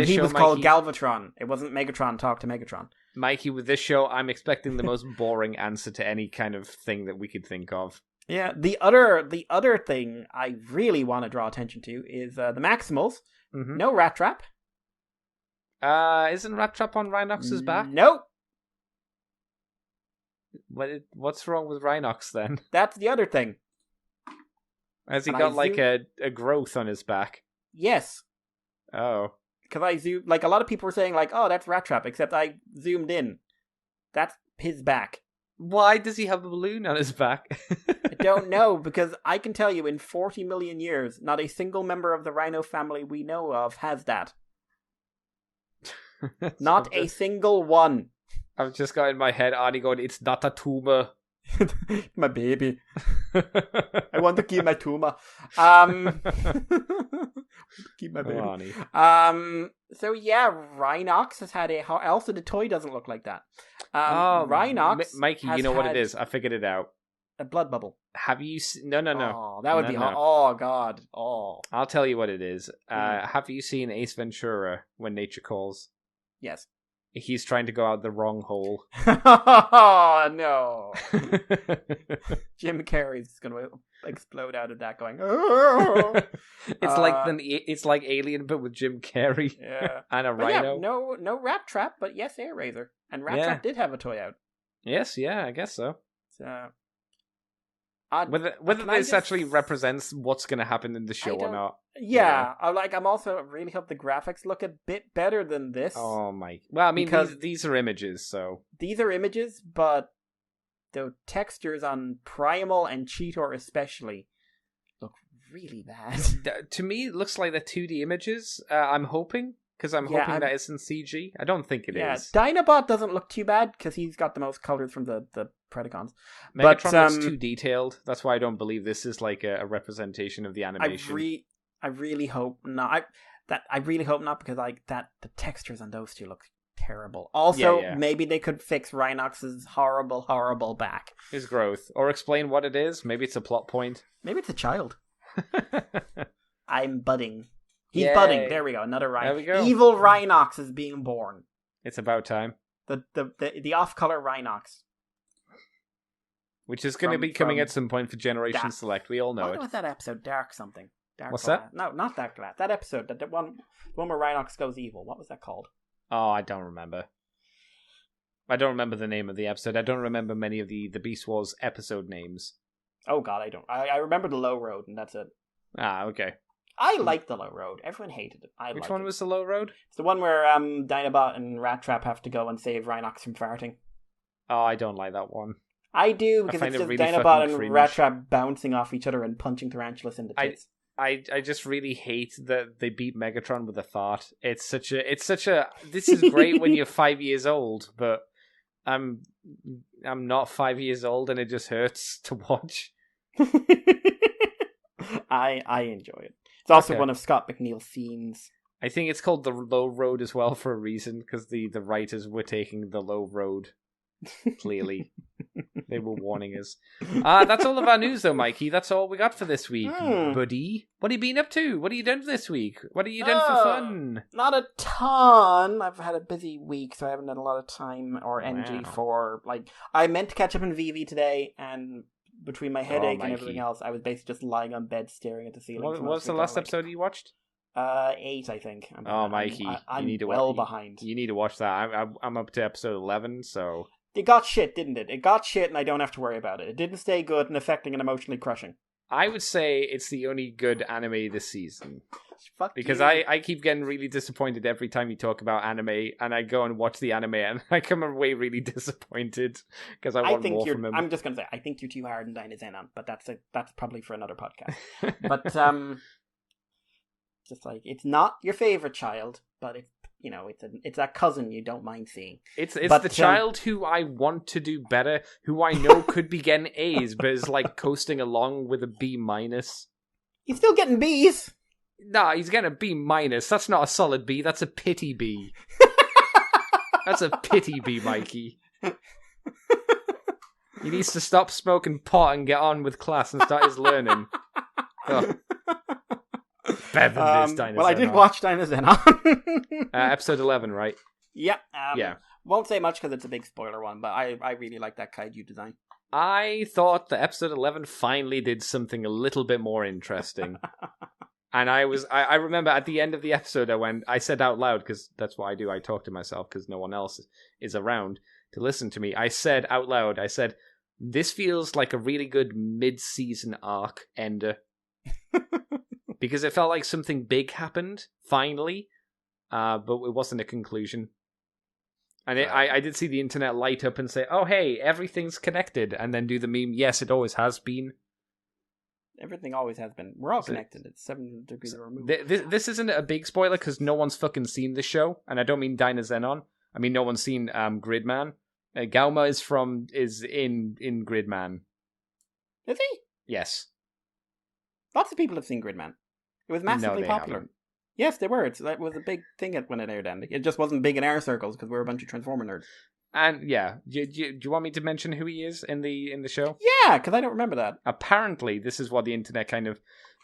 he was called Galvatron. It wasn't Megatron talk to Megatron. Mikey, with this show, I'm expecting the most boring answer to any kind of thing that we could think of. Yeah, the other thing I really want to draw attention to is the Maximals. Mm-hmm. No Rat Trap. Isn't Rat Trap on Rhinox's back? Nope. What's wrong with Rhinox then? That's the other thing. Has he got like a growth on his back? Yes. Oh. Because I zoomed, like a lot of people were saying like, oh, that's Rat Trap, except I zoomed in. That's his back. Why does he have a balloon on his back? I don't know, because I can tell you in 40 million years, not a single member of the rhino family we know of has that. Not a single one. I've just got in my head, Arnie going, it's not a tumor. My baby. I want to keep my tumor. Keep my baby. Arnie. So yeah, Rhinox has had also the toy doesn't look like that. Rhinox Mikey, you know what it is. I figured it out. A blood bubble. Have you No. Oh, that would be hot. No. Oh, God. Oh. I'll tell you what it is. Have you seen Ace Ventura, When Nature Calls? Yes. He's trying to go out the wrong hole. Oh, no. Jim Carrey's going to explode out of that going, oh. It's like Alien, but with Jim Carrey. Yeah. And a rhino. Yeah, no Rat Trap, but yes, Air Razor. And Rat Trap did have a toy out. Yes, yeah, I guess so. So, whether this actually represents what's going to happen in the show or not. Yeah, I'm also really hope the graphics look a bit better than this. Oh my! Well, I mean, these are images, so these are images, but the textures on Primal and Cheetor especially look really bad. To me, it looks like they're 2D images. I'm hoping. Because I'm hoping that isn't CG. I don't think it is. Dinobot doesn't look too bad because he's got the most colors from the Predacons. Megatron looks too detailed. That's why I don't believe this is like a representation of the animation. I really hope not. I really hope not because the textures on those two look terrible. Also, maybe they could fix Rhinox's horrible back. His growth. Or explain what it is. Maybe it's a plot point. Maybe it's a child. I'm budding. He's budding. There we go. Another Rhinox. There we go. Evil Rhinox is being born. It's about time. The off-color Rhinox. Which is going to be coming at some point for Generation Select. We all know it. What was that episode? Dark something. What's that? No, not that glass. That episode. The one where Rhinox goes evil. What was that called? Oh, I don't remember. I don't remember the name of the episode. I don't remember many of the Beast Wars episode names. Oh, God, I don't. I remember the Low Road, and that's it. Ah, okay. I like the Low Road. Everyone hated it. Which one was the Low Road? It's the one where Dinobot and Rat Trap have to go and save Rhinox from farting. Oh, I don't like that one. I do, because it's just really Dinobot and Rat Trap bouncing off each other and punching Tarantulas in the tits. I just really hate that they beat Megatron with a fart. It's such a this is great when you're 5 years old, but I'm not 5 years old and it just hurts to watch. I enjoy it. It's also one of Scott McNeil's scenes. I think it's called the Low Road as well for a reason, because the writers were taking the low road. Clearly. They were warning us. That's all of our news though, Mikey. That's all we got for this week. Buddy, what have you been up to? What have you done this week? What have you done for fun? Not a ton. I've had a busy week, so I haven't had a lot of time or energy for, I meant to catch up in VV today, and between my headache and everything else, I was basically just lying on bed staring at the ceiling. What was the last episode you watched? 8, I think. Mikey, I'm you need to behind. You need to watch that. I'm up to episode 11, so... It got shit, didn't it? It got shit, and I don't have to worry about it. It didn't stay good and affecting and emotionally crushing. I would say it's the only good anime this season. Fuck because you. I keep getting really disappointed every time you talk about anime, and I go and watch the anime, and I come away really disappointed because I want more from him. I'm just going to say, I think you're too hard on Dynazenon, but that's probably for another podcast. But just it's not your favorite child, but it's that cousin you don't mind seeing. It's the child who I want to do better, who I know could be getting A's, but is coasting along with a B-. He's still getting B's. Nah, he's getting a B-. That's not a solid B. That's a pity B. That's a pity B, Mikey. He needs to stop smoking pot and get on with class and start his learning. Oh. Better than this Dynazenon. Well, I did watch Dynazenon. Episode 11, right? Yep. Yeah. Won't say much because it's a big spoiler one, but I really like that kaiju design. I thought that episode 11 finally did something a little bit more interesting. And I remember at the end of the episode, I said out loud, because that's what I do. I talk to myself because no one else is around to listen to me. I said out loud, this feels like a really good mid-season arc ender. Because it felt like something big happened, finally, but it wasn't a conclusion. And I did see the internet light up and say, oh, hey, everything's connected, and then do the meme, yes, it always has been. Everything always has been. We're all connected. It's 7 degrees of removal. This isn't a big spoiler, because no one's fucking seen the show, and I don't mean Dinah Zenon. I mean, no one's seen Gridman. Galma is in Gridman. Is he? Yes. Lots of people have seen Gridman. It was massively popular. Haven't. Yes, they were. That was a big thing when it aired, Andy. It just wasn't big in our circles because we were a bunch of Transformer nerds. And yeah, do you want me to mention who he is in the show? Yeah, because I don't remember that. Apparently, this is what the internet kind of...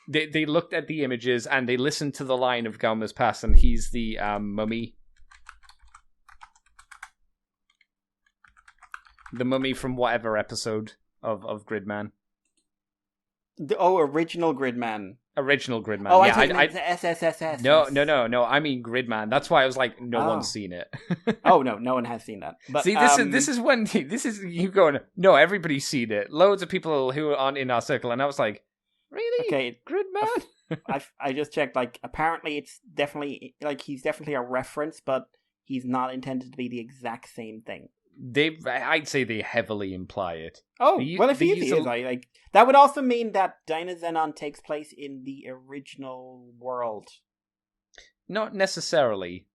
They looked at the images and they listened to the line of Galma's past, and he's the mummy. The mummy from whatever episode of Gridman. Original Gridman. Original Gridman. Oh, yeah, I think it's SSSS. No. I mean Gridman. That's why I was like, no one's seen it. Oh no one has seen that. But see, this is you going. No, everybody's seen it. Loads of people who aren't in our circle, and I was like, really? Okay, Gridman. I just checked. Like, apparently, it's definitely he's definitely a reference, but he's not intended to be the exact same thing. I'd say they heavily imply it. Oh, well, if he is, that would also mean that Dinah Zenon takes place in the original world. Not necessarily.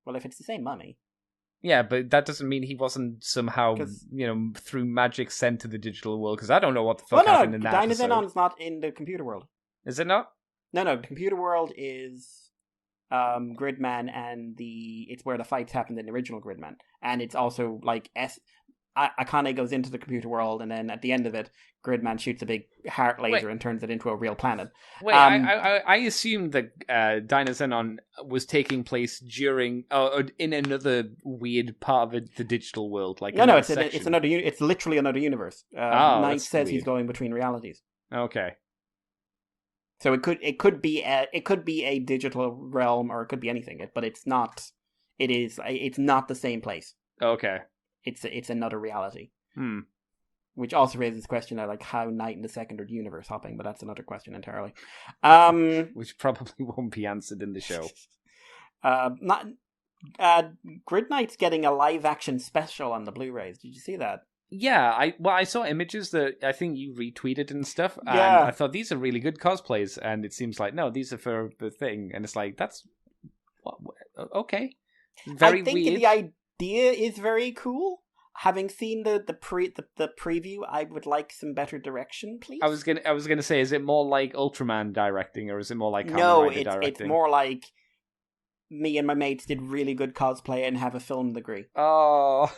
Well, if it's the same mummy. Yeah, but that doesn't mean he wasn't somehow, through magic sent to the digital world, because I don't know what the fuck happened in that Dinah episode. Zenon's not in the computer world. Is it not? No, the computer world is Gridman, and it's where the fights happened in the original Gridman. And it's also like Akane goes into the computer world, and then at the end of it, Gridman shoots a big heart laser and turns it into a real planet. Wait, I assumed that Dinah Zenon was taking place during in another weird part of the digital world. Like no, it's literally another universe. Knight says he's going between realities. Okay. So it could be a digital realm, or it could be anything. But it's not. It's not the same place. Okay. It's another reality. Which also raises the question of how Knight in the second or universe hopping, but that's another question entirely. Which probably won't be answered in the show. Grid Knight's getting a live action special on the Blu-rays. Did you see that? Yeah, I saw images that I think you retweeted and stuff, and I thought these are really good cosplays, and it seems like, no, these are for the thing, and it's like, that's okay. Very weird. I think the idea is very cool. Having seen the preview, I would like some better direction, please. I was gonna say, is it more like Ultraman directing, or is it more like Kamen Rider directing? It's more like me and my mates did really good cosplay and have a film degree. Oh.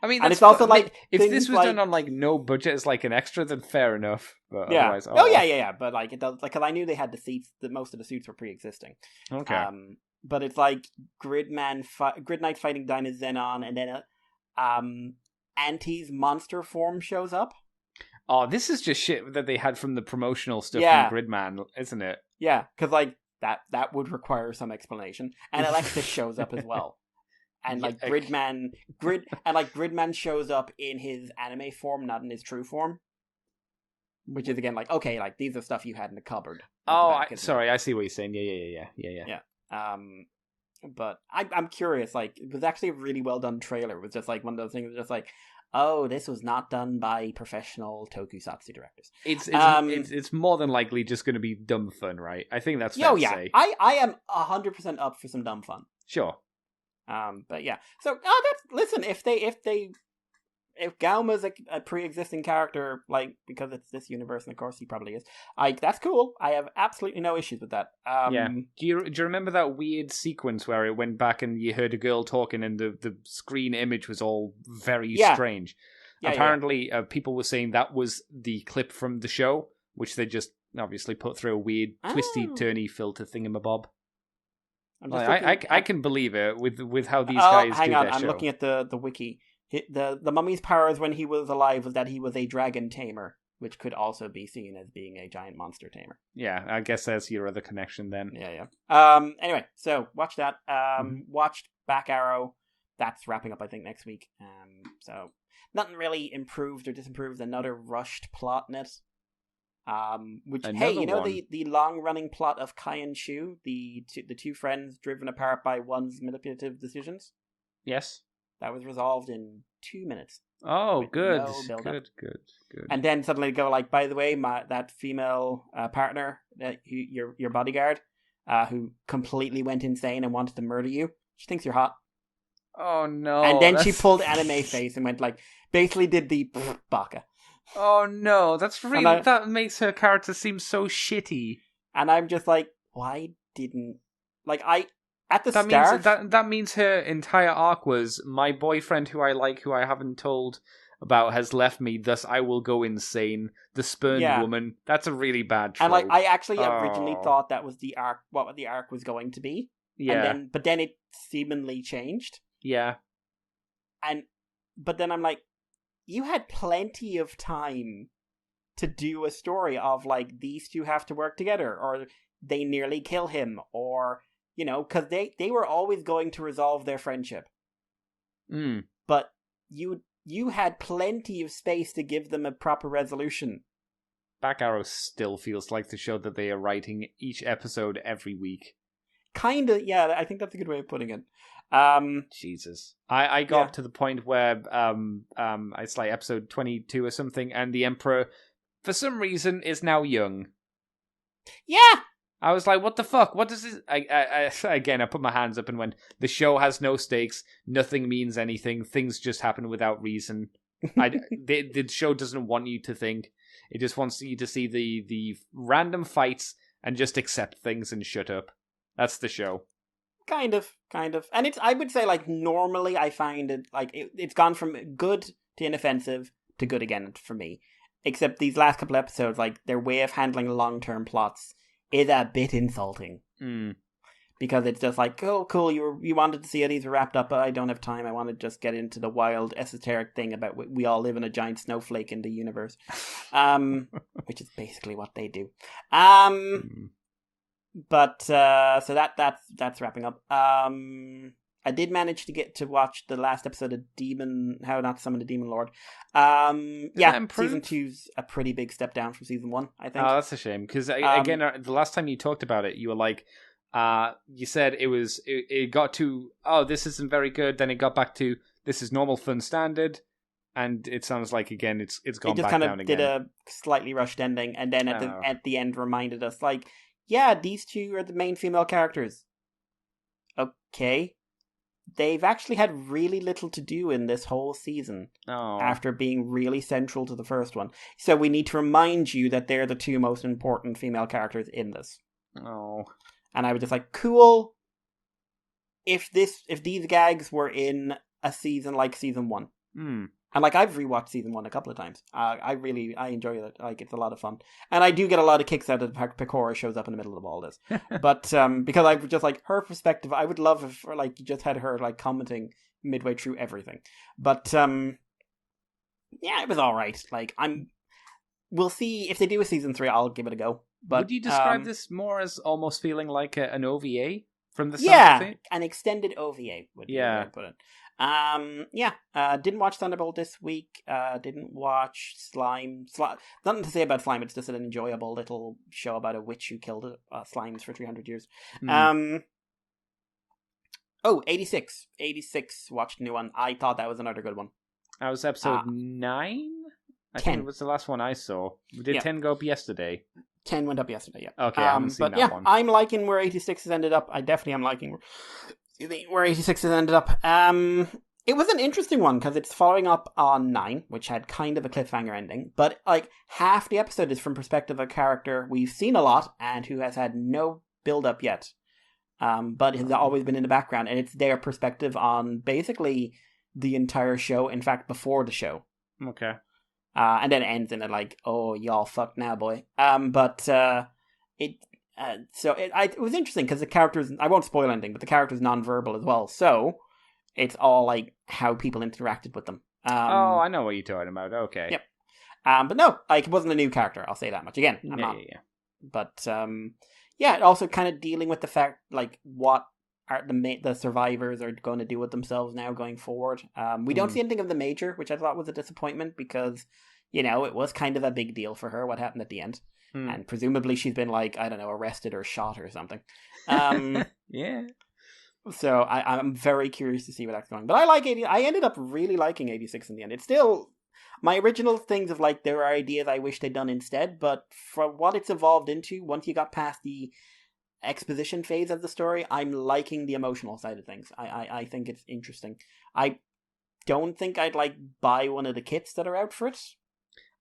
I mean, and it's also if this was done on no budget as an extra, then fair enough. But yeah. Otherwise, yeah. But it does because I knew they had the seats. That most of the suits were pre-existing. Okay. But it's Grid Knight fighting Dinah Zenon, and then Auntie's monster form shows up. Oh, this is just shit that they had from the promotional stuff from Gridman, isn't it? Yeah, because that would require some explanation. And Alexis shows up as well. And Gridman shows up in his anime form, not in his true form. Which is again these are stuff you had in the cupboard. Oh, sorry, I see what you're saying. Yeah. But I'm curious. It was actually a really well done trailer. It was just one of those things. Just oh, this was not done by professional tokusatsu directors. It's more than likely just going to be dumb fun, right? I think that's fair to say. I am 100% up for some dumb fun. Sure. But yeah. So listen, if Galma's a pre-existing character, because it's this universe, and of course he probably is, that's cool. I have absolutely no issues with that. Yeah. Do you remember that weird sequence where it went back and you heard a girl talking and the screen image was all very strange? Yeah, apparently, people were saying that was the clip from the show, which they just obviously put through a weird twisty-turny filter thingamabob. I can believe it with how these guys hang do on, their I'm show. looking at the wiki. The mummy's powers when he was alive was that he was a dragon tamer. which could also be seen as being a giant monster tamer. Yeah, I guess that's your other connection then. Yeah. Anyway, so watch that. Watched Back Arrow. That's wrapping up, I think, next week. So nothing really improved or disimproved. Another rushed plot in it. Which, Another hey, you know one. the long running plot of Kai and Shu, the two friends driven apart by one's manipulative decisions? Yes. That was resolved in 2 minutes. Oh, With good. no build-up. Good. And then suddenly go like, by the way, that female partner, your bodyguard, who completely went insane and wanted to murder you, she thinks you're hot. Oh no. And then she pulled anime face and went like, basically did the baka. Oh no, that makes her character seem so shitty. And I'm just like, why didn't at the That start means that means her entire arc was my boyfriend who I like, who I haven't told about, has left me, thus I will go insane. The spurned woman. That's a really bad trope. And I actually originally thought that was the arc, what the arc was going to be. Yeah. But then it seemingly changed. Yeah. But then I'm like, you had plenty of time to do a story of like, these two have to work together, or they nearly kill him, or, you know, because they were always going to resolve their friendship. But you had plenty of space to give them a proper resolution. Back Arrow still feels like the show that they are writing each episode every week. Kinda, yeah, I think that's a good way of putting it. Jesus. I got up to the point where it's like episode 22 or something, and the Emperor, for some reason, is now young. Yeah! I was like, what the fuck? What does this... I put my hands up and went, the show has no stakes, nothing means anything, things just happen without reason. The show doesn't want you to think. It just wants you to see the random fights and just accept things and shut up. That's the show. Kind of. And I would say, like, normally I find it, like, it's gone from good to inoffensive to good again for me. Except these last couple episodes, like, their way of handling long-term plots is a bit insulting. Because it's just like, oh, cool, you wanted to see how these were wrapped up, but I don't have time. I want to just get into the wild, esoteric thing about we all live in a giant snowflake in the universe. Which is basically what they do. But so that's wrapping up. I did manage to get to watch the last episode of How Not to Summon the Demon Lord. Season 2's a pretty big step down from season 1, I think. Oh, that's a shame, because again, the last time you talked about it, you were like, you said it got to, oh, this isn't very good, then it got back to, this is normal fun standard, and it sounds like, again, it's gone back down again. It just kind of did a slightly rushed ending, and then at the end reminded us, like, yeah, these two are the main female characters. Okay. They've actually had really little to do in this whole season after being really central to the first one. So we need to remind you that they're the two most important female characters in this. Oh. And I was just like, cool. If these gags were in a season like season 1. And like, I've rewatched season 1 a couple of times. I enjoy it. Like, it's a lot of fun. And I do get a lot of kicks out of the fact Pecora shows up in the middle of all this. But because I just like her perspective, I would love if like you just had her like commenting midway through everything. But yeah, it was all right. Like, we'll see if they do a season 3. I'll give it a go. But would you describe this more as almost feeling like an OVA from the sound of it? An extended OVA would be the way to put it. Didn't watch Thunderbolt this week. Didn't watch Slime. Nothing to say about Slime. It's just an enjoyable little show about a witch who killed slimes for 300 years. 86. 86. Watched a new one. I thought that was another good one. That was episode 9? I 10. think it was the last one I saw. Did 10 go up yesterday? 10 went up yesterday, yeah. Okay, I haven't seen that one. I'm liking where 86 has ended up. I definitely am liking where 86 has ended up. It was an interesting one because it's following up on 9, which had kind of a cliffhanger ending. But like half the episode is from perspective of a character we've seen a lot and who has had no build up yet, but has always been in the background, and it's their perspective on basically the entire show. In fact, before the show. Okay. And then it ends in it like, oh, y'all fucked now, boy. It was interesting because the characters, I won't spoil anything, but the character's non-verbal as well. So it's all like how people interacted with them. I know what you're talking about. Okay. Yep. But no, like, it wasn't a new character. I'll say that much. Again, I'm not. Yeah. But yeah, also kind of dealing with the fact, like, what are the survivors are going to do with themselves now going forward. We don't see anything of the Major, which I thought was a disappointment because, you know, it was kind of a big deal for her what happened at the end. And presumably she's been, like, I don't know, arrested or shot or something. Yeah. So I'm very curious to see where that's going. But I ended up really liking 86 in the end. It's still my original things of, like, there are ideas I wish they'd done instead, but for what it's evolved into, once you got past the exposition phase of the story, I'm liking the emotional side of things. I think it's interesting. I don't think I'd, like, buy one of the kits that are out for it.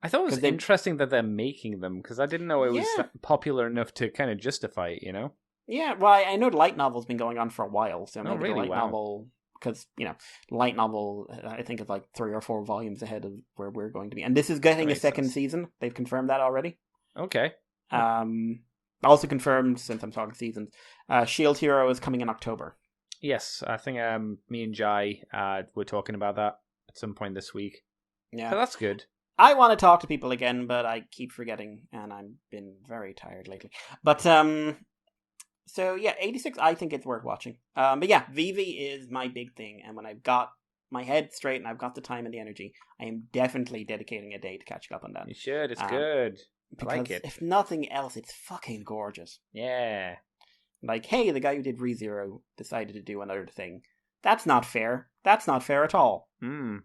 I thought it was interesting that they're making them, because I didn't know it was popular enough to kind of justify it, you know? Yeah, well, I know the light novel's been going on for a while, so maybe really? the light novel, because, you know, light novel, I think is like 3 or 4 volumes ahead of where we're going to be. And this is getting a second season. They've confirmed that already. Okay. Also confirmed, since I'm talking seasons, Shield Hero is coming in October. Yes, I think me and Jai were talking about that at some point this week. Yeah. So that's good. I want to talk to people again, but I keep forgetting, and I've been very tired lately. But, so yeah, 86, I think it's worth watching. But yeah, Vivi is my big thing, and when I've got my head straight and I've got the time and the energy, I am definitely dedicating a day to catching up on that. You should, it's good. I like it. If nothing else, it's fucking gorgeous. Yeah. Like, hey, the guy who did ReZero decided to do another thing. That's not fair. That's not fair at all. I'm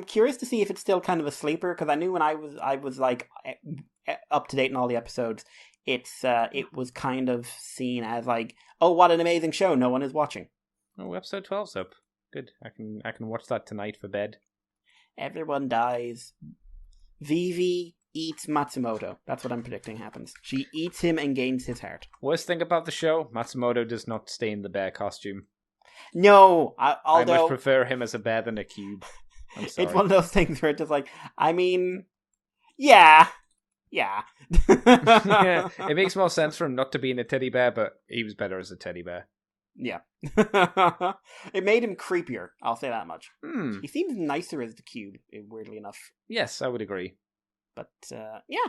curious to see if it's still kind of a sleeper, because I knew when I was like up to date in all the episodes, it was kind of seen as like, oh, what an amazing show, no one is watching. Oh, episode 12's up. Good. I can watch that tonight for bed. Everyone dies. Vivi eats Matsumoto. That's what I'm predicting happens. She eats him and gains his heart. Worst thing about the show, Matsumoto does not stay in the bear costume. No, I much prefer him as a bear than a cube. I'm sorry. It's one of those things where it's just like, I mean, yeah. Yeah, it makes more sense for him not to be in a teddy bear, but he was better as a teddy bear. Yeah. It made him creepier, I'll say that much. He seems nicer as the cube, weirdly enough. Yes, I would agree. But, yeah.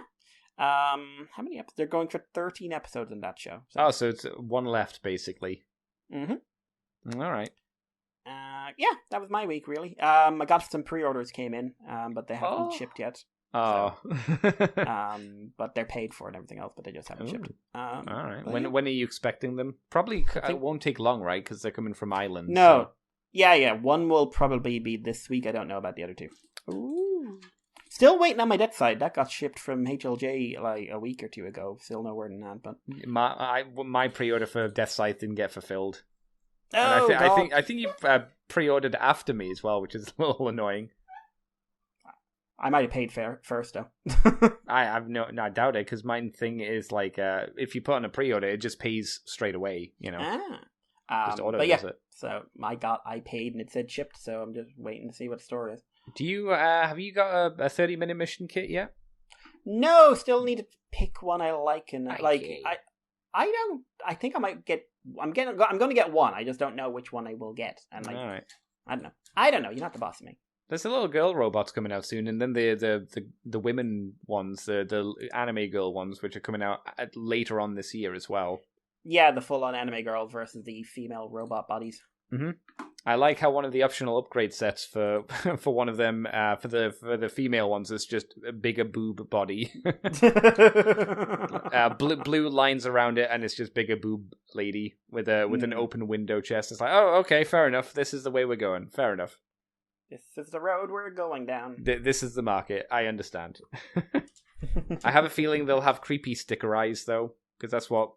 How many episodes? They're going for 13 episodes in that show. So it's one left, basically. Mm-hmm. All right. Yeah, that was my week, really. I got some pre-orders came in, but they haven't shipped yet. Oh. So, but they're paid for and everything else, but they just haven't shipped. All right. When are you expecting them? Probably it won't take long, right? Because they're coming from Ireland. No. So. Yeah. One will probably be this week. I don't know about the other two. Ooh. Still waiting on my Death Side. That got shipped from HLJ like a week or two ago. Still no word on that. But my pre-order for Death Side didn't get fulfilled. Oh, I think you pre-ordered after me as well, which is a little annoying. I might have paid first though. I doubt it, because my thing is like if you put on a pre-order, it just pays straight away, you know. Just auto does it. So I paid and it said shipped, so I'm just waiting to see what the story is. Do you have you got a 30-minute mission kit yet? No, still need to pick one I like, and Okay. I don't. I think I might get. I'm going to get one. I just don't know which one I will get. And like, all right. I don't know. You're not the boss of me. There's a little girl robots coming out soon, and then the women ones, the anime girl ones, which are coming out later on this year as well. Yeah, the full-on anime girl versus the female robot bodies. Mm-hmm. I like how one of the optional upgrade sets for one of them for the female ones is just a bigger boob body, blue lines around it, and it's just bigger boob lady with an open window chest. It's like, oh, okay, fair enough. This is the way we're going. Fair enough. This is the road we're going down. This is the market. I understand. I have a feeling they'll have creepy sticker eyes though, because that's what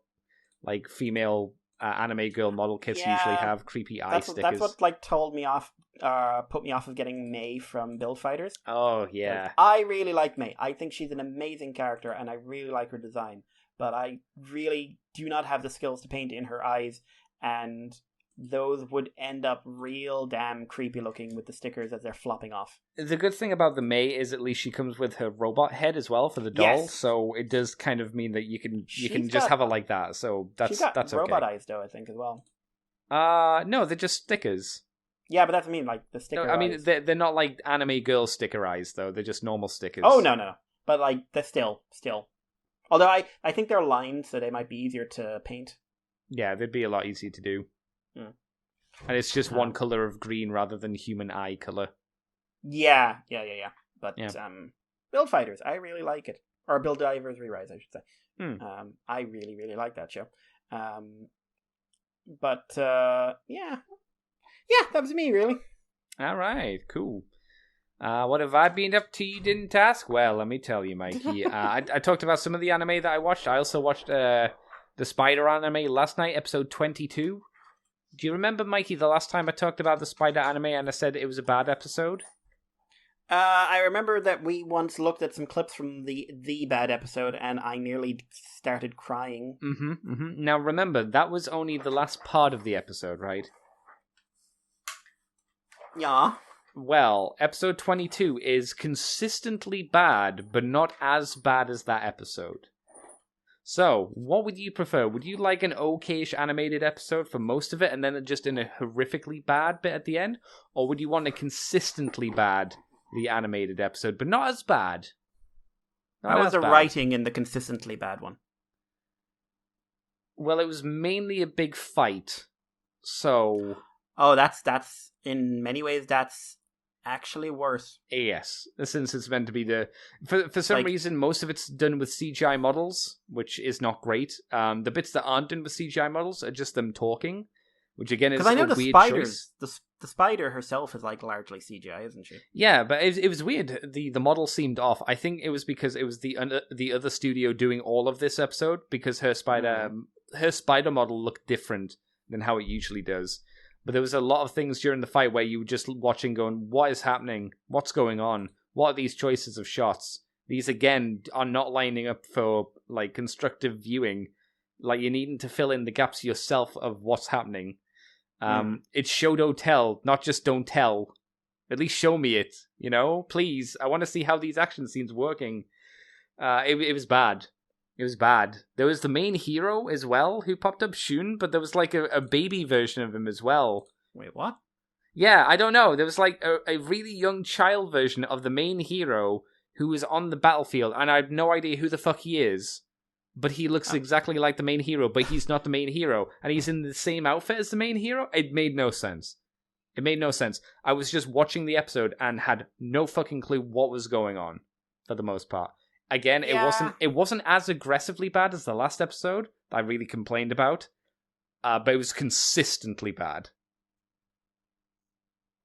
like female anime girl model kits usually have, creepy eye stickers. That's what like put me off of getting May from Build Fighters. Oh yeah, I really like May. I think she's an amazing character, and I really like her design. But I really do not have the skills to paint in her eyes, and those would end up real damn creepy looking with the stickers as they're flopping off. The good thing about the May is at least she comes with her robot head as well for the doll, yes. So it does kind of mean that you can just have her like that. So that's okay. Robot eyes though, I think, as well. No, they're just stickers. Yeah, but that's what I mean, like the sticker. No, I mean eyes. they're not like anime girl sticker eyes though. They're just normal stickers. Oh no, but like they're still. Although I think they're lined, so they might be easier to paint. Yeah, they'd be a lot easier to do. Hmm. And it's just one color of green rather than human eye color. Yeah. But Yeah. Build Fighters, I really like it, or Build Divers Re-Rise, I should say. I really, really like that show. But yeah, that was me really. All right, cool. What have I been up to you didn't ask? Well, let me tell you, Mikey. I talked about some of the anime that I watched. I also watched the Spider anime last night, episode 22. Do you remember, Mikey, the last time I talked about the Spider anime and I said it was a bad episode? I remember that we once looked at some clips from the bad episode, and I nearly started crying. Now, remember, that was only the last part of the episode, right? Yeah. Well, episode 22 is consistently bad, but not as bad as that episode. So, what would you prefer? Would you like an okayish animated episode for most of it, and then just in a horrifically bad bit at the end? Or would you want a consistently bad the animated episode, but not as bad? How was the writing in the consistently bad one? Well, it was mainly a big fight, so... Oh, that's in many ways, that's actually worse. Yes, since it's meant to be for some reason, most of it's done with CGI models, which is not great. The bits that aren't done with CGI models are just them talking, which again is a weird choice. Because I know the spiders, the spider herself is like largely CGI, isn't she? Yeah, but it was weird. The model seemed off. I think it was because it was the other studio doing all of this episode, because her spider model looked different than how it usually does. But there was a lot of things during the fight where you were just watching going, what is happening? What's going on? What are these choices of shots? These, again, are not lining up for, like, constructive viewing. Like, you're needing to fill in the gaps yourself of what's happening. It's show, don't tell, not just don't tell. At least show me it, you know? Please, I want to see how these action scenes working. It was bad. It was bad. There was the main hero as well who popped up, Shun, but there was like a baby version of him as well. Wait, what? Yeah, I don't know. There was like a really young child version of the main hero who was on the battlefield, and I have no idea who the fuck he is. But he looks exactly like the main hero, but he's not the main hero. And he's in the same outfit as the main hero? It made no sense. It made no sense. I was just watching the episode and had no fucking clue what was going on, for the most part. Again, it wasn't as aggressively bad as the last episode that I really complained about, but it was consistently bad.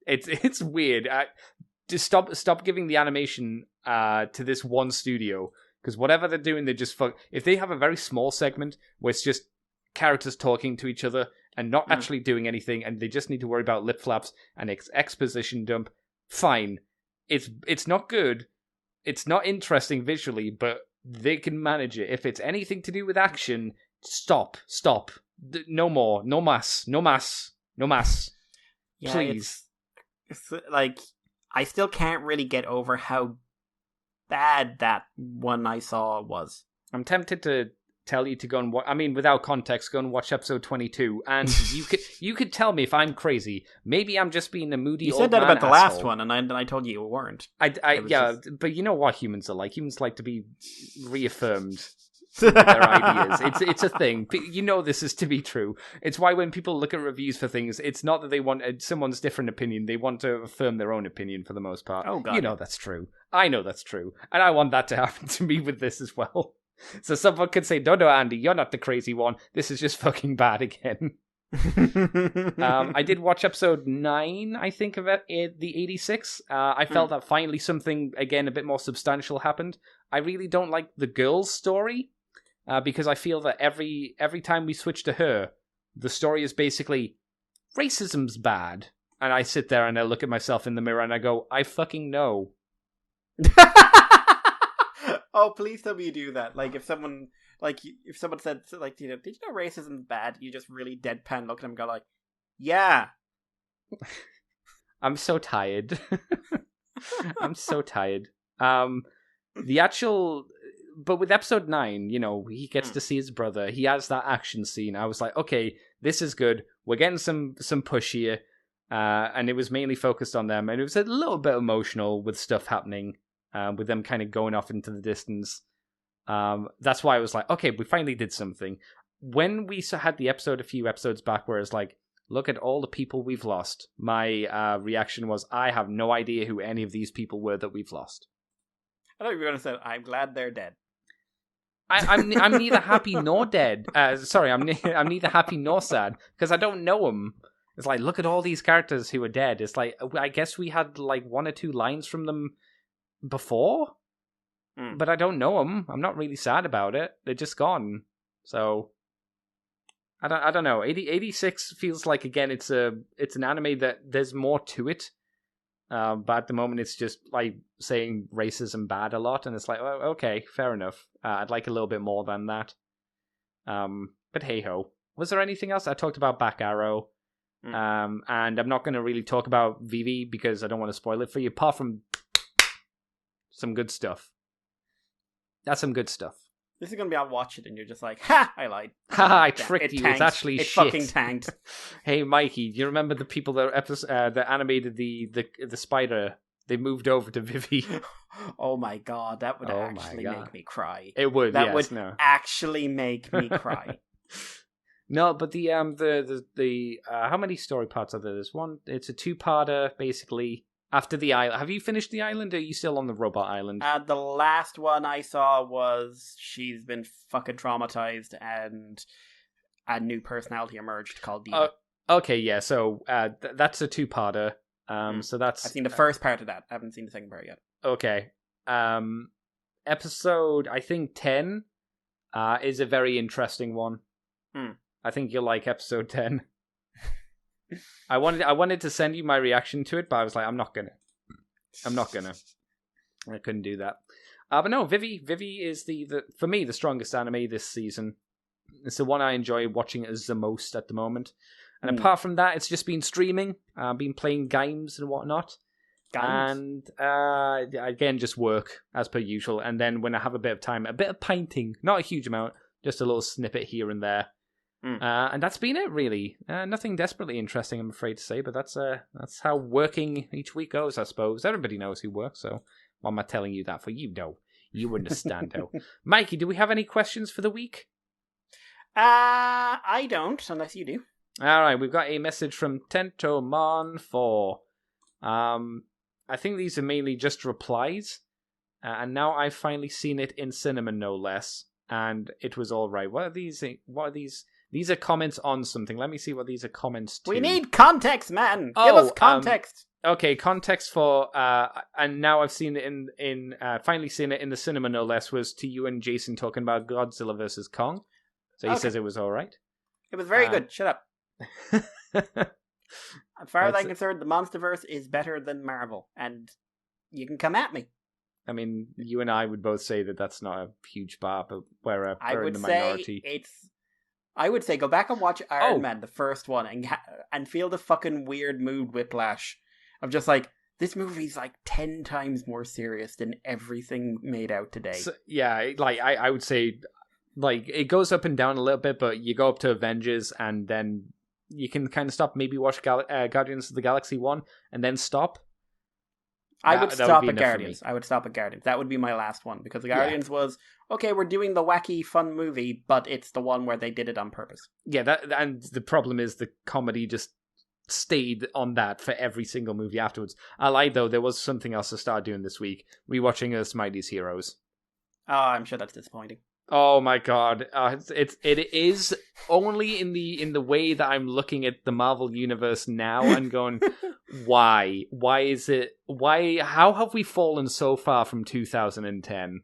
It's weird. Just stop giving the animation to this one studio, because whatever they're doing, they just fuck. If they have a very small segment where it's just characters talking to each other and not actually doing anything, and they just need to worry about lip flaps and exposition dump, fine. It's not good. It's not interesting visually, but they can manage it. If it's anything to do with action, stop. No more. No mas. Yeah, please. It's like, I still can't really get over how bad that one I saw was. I'm tempted to tell you to go and watch. I mean, without context, go and watch episode 22, and you could tell me if I'm crazy. Maybe I'm just being a moody. You said that about the last one, and I told you weren't. But you know what humans are like. Humans like to be reaffirmed with their ideas. It's a thing. You know this is to be true. It's why when people look at reviews for things, it's not that they want someone's different opinion. They want to affirm their own opinion for the most part. Oh God, you know that's true. I know that's true, and I want that to happen to me with this as well. So someone could say, no, Andy, you're not the crazy one. This is just fucking bad again. I did watch episode 9, I think, of it, the 86. I felt that finally something, again, a bit more substantial happened. I really don't like the girl's story, because I feel that every time we switch to her, the story is basically, racism's bad. And I sit there and I look at myself in the mirror and I go, I fucking know. Oh, please tell me you do that. Like, if someone said, like, you know, did you know racism's bad? You just really deadpan look at them and go like, yeah. I'm so tired. I'm so tired. The actual... But with episode 9, you know, he gets to see his brother. He has that action scene. I was like, okay, this is good. We're getting some push here. and it was mainly focused on them, and it was a little bit emotional with stuff happening, with them kind of going off into the distance. That's why I was like, okay, we finally did something. When we had the episode a few episodes back where it's like, look at all the people we've lost, my reaction was, I have no idea who any of these people were that we've lost. I thought you were going to say, I'm glad they're dead. I'm neither happy nor dead. I'm neither happy nor sad, because I don't know them. It's like, look at all these characters who are dead. It's like, I guess we had like 1 or 2 lines from them before, but I don't know them. I'm not really sad about it. They're just gone. So I don't know. 86 feels like, again, it's an anime that there's more to it. But at the moment, it's just like saying racism bad a lot, and it's like, well, okay, fair enough. I'd like a little bit more than that. But hey ho. Was there anything else? I talked about Back Arrow. And I'm not going to really talk about Vivi because I don't want to spoil it for you, apart from some good stuff. That's some good stuff. This is going to be, I'll watch it and you're just like, ha, I lied. Ha, I tricked you. Tanked. It's actually it shit. It fucking tanked. Hey, Mikey, do you remember the people that animated the spider? They moved over to Vivi. Oh my god, that would actually make me cry. It would, That would actually make me cry. No, but the how many story parts are there? There's one. It's a 2-parter, basically. After the island, have you finished the island? Or are you still on the robot island? The last one I saw was she's been fucking traumatized, and a new personality emerged called Diva. Okay, yeah. So that's a 2-parter. So that's I've seen the first part of that. I haven't seen the second part yet. Okay. Episode, I think 10, is a very interesting one. I think you'll like episode 10. I wanted to send you my reaction to it, but I was like, I'm not gonna. I couldn't do that. But no, Vivi is the for me the strongest anime this season. It's the one I enjoy watching as the most at the moment. And apart from that, it's just been streaming, been playing games and whatnot. And again, just work as per usual. And then when I have a bit of time, a bit of painting, not a huge amount, just a little snippet here and there. And that's been it, really. Nothing desperately interesting, I'm afraid to say, but that's how working each week goes, I suppose. Everybody knows who works, so why am I telling you that for? You know. You understand, though. Mikey, do we have any questions for the week? I don't, unless you do. All right, we've got a message from Tentomon4. I think these are mainly just replies, and now I've finally seen it in cinema, no less, and it was all right. What are these? These are comments on something. Let me see what these are comments to. We need context, man. Give us context. Okay, context for and now I've seen it in finally seen it in the cinema, no less, was to you and Jason talking about Godzilla versus Kong. So he says it was all right. It was very good. Shut up. As far as I'm concerned, the MonsterVerse is better than Marvel, and you can come at me. I mean, you and I would both say that that's not a huge bar, but we're in the minority. I would say go back and watch Iron Man, the first one, and feel the fucking weird mood whiplash of just like, this movie's like 10 times more serious than everything made out today. So, yeah, like I would say, like it goes up and down a little bit, but you go up to Avengers and then you can kind of stop. Maybe watch Guardians of the Galaxy 1 and then stop. I would stop at Guardians. That would be my last one, because the Guardians was, okay, we're doing the wacky, fun movie, but it's the one where they did it on purpose. Yeah, and the problem is the comedy just stayed on that for every single movie afterwards. I lied, though. There was something else I started doing this week. Rewatching Earth's Mightiest Heroes. Oh, I'm sure that's disappointing. Oh my god. It is only in the way that I'm looking at the Marvel Universe now and going... Why? Why is it? How have we fallen so far from 2010?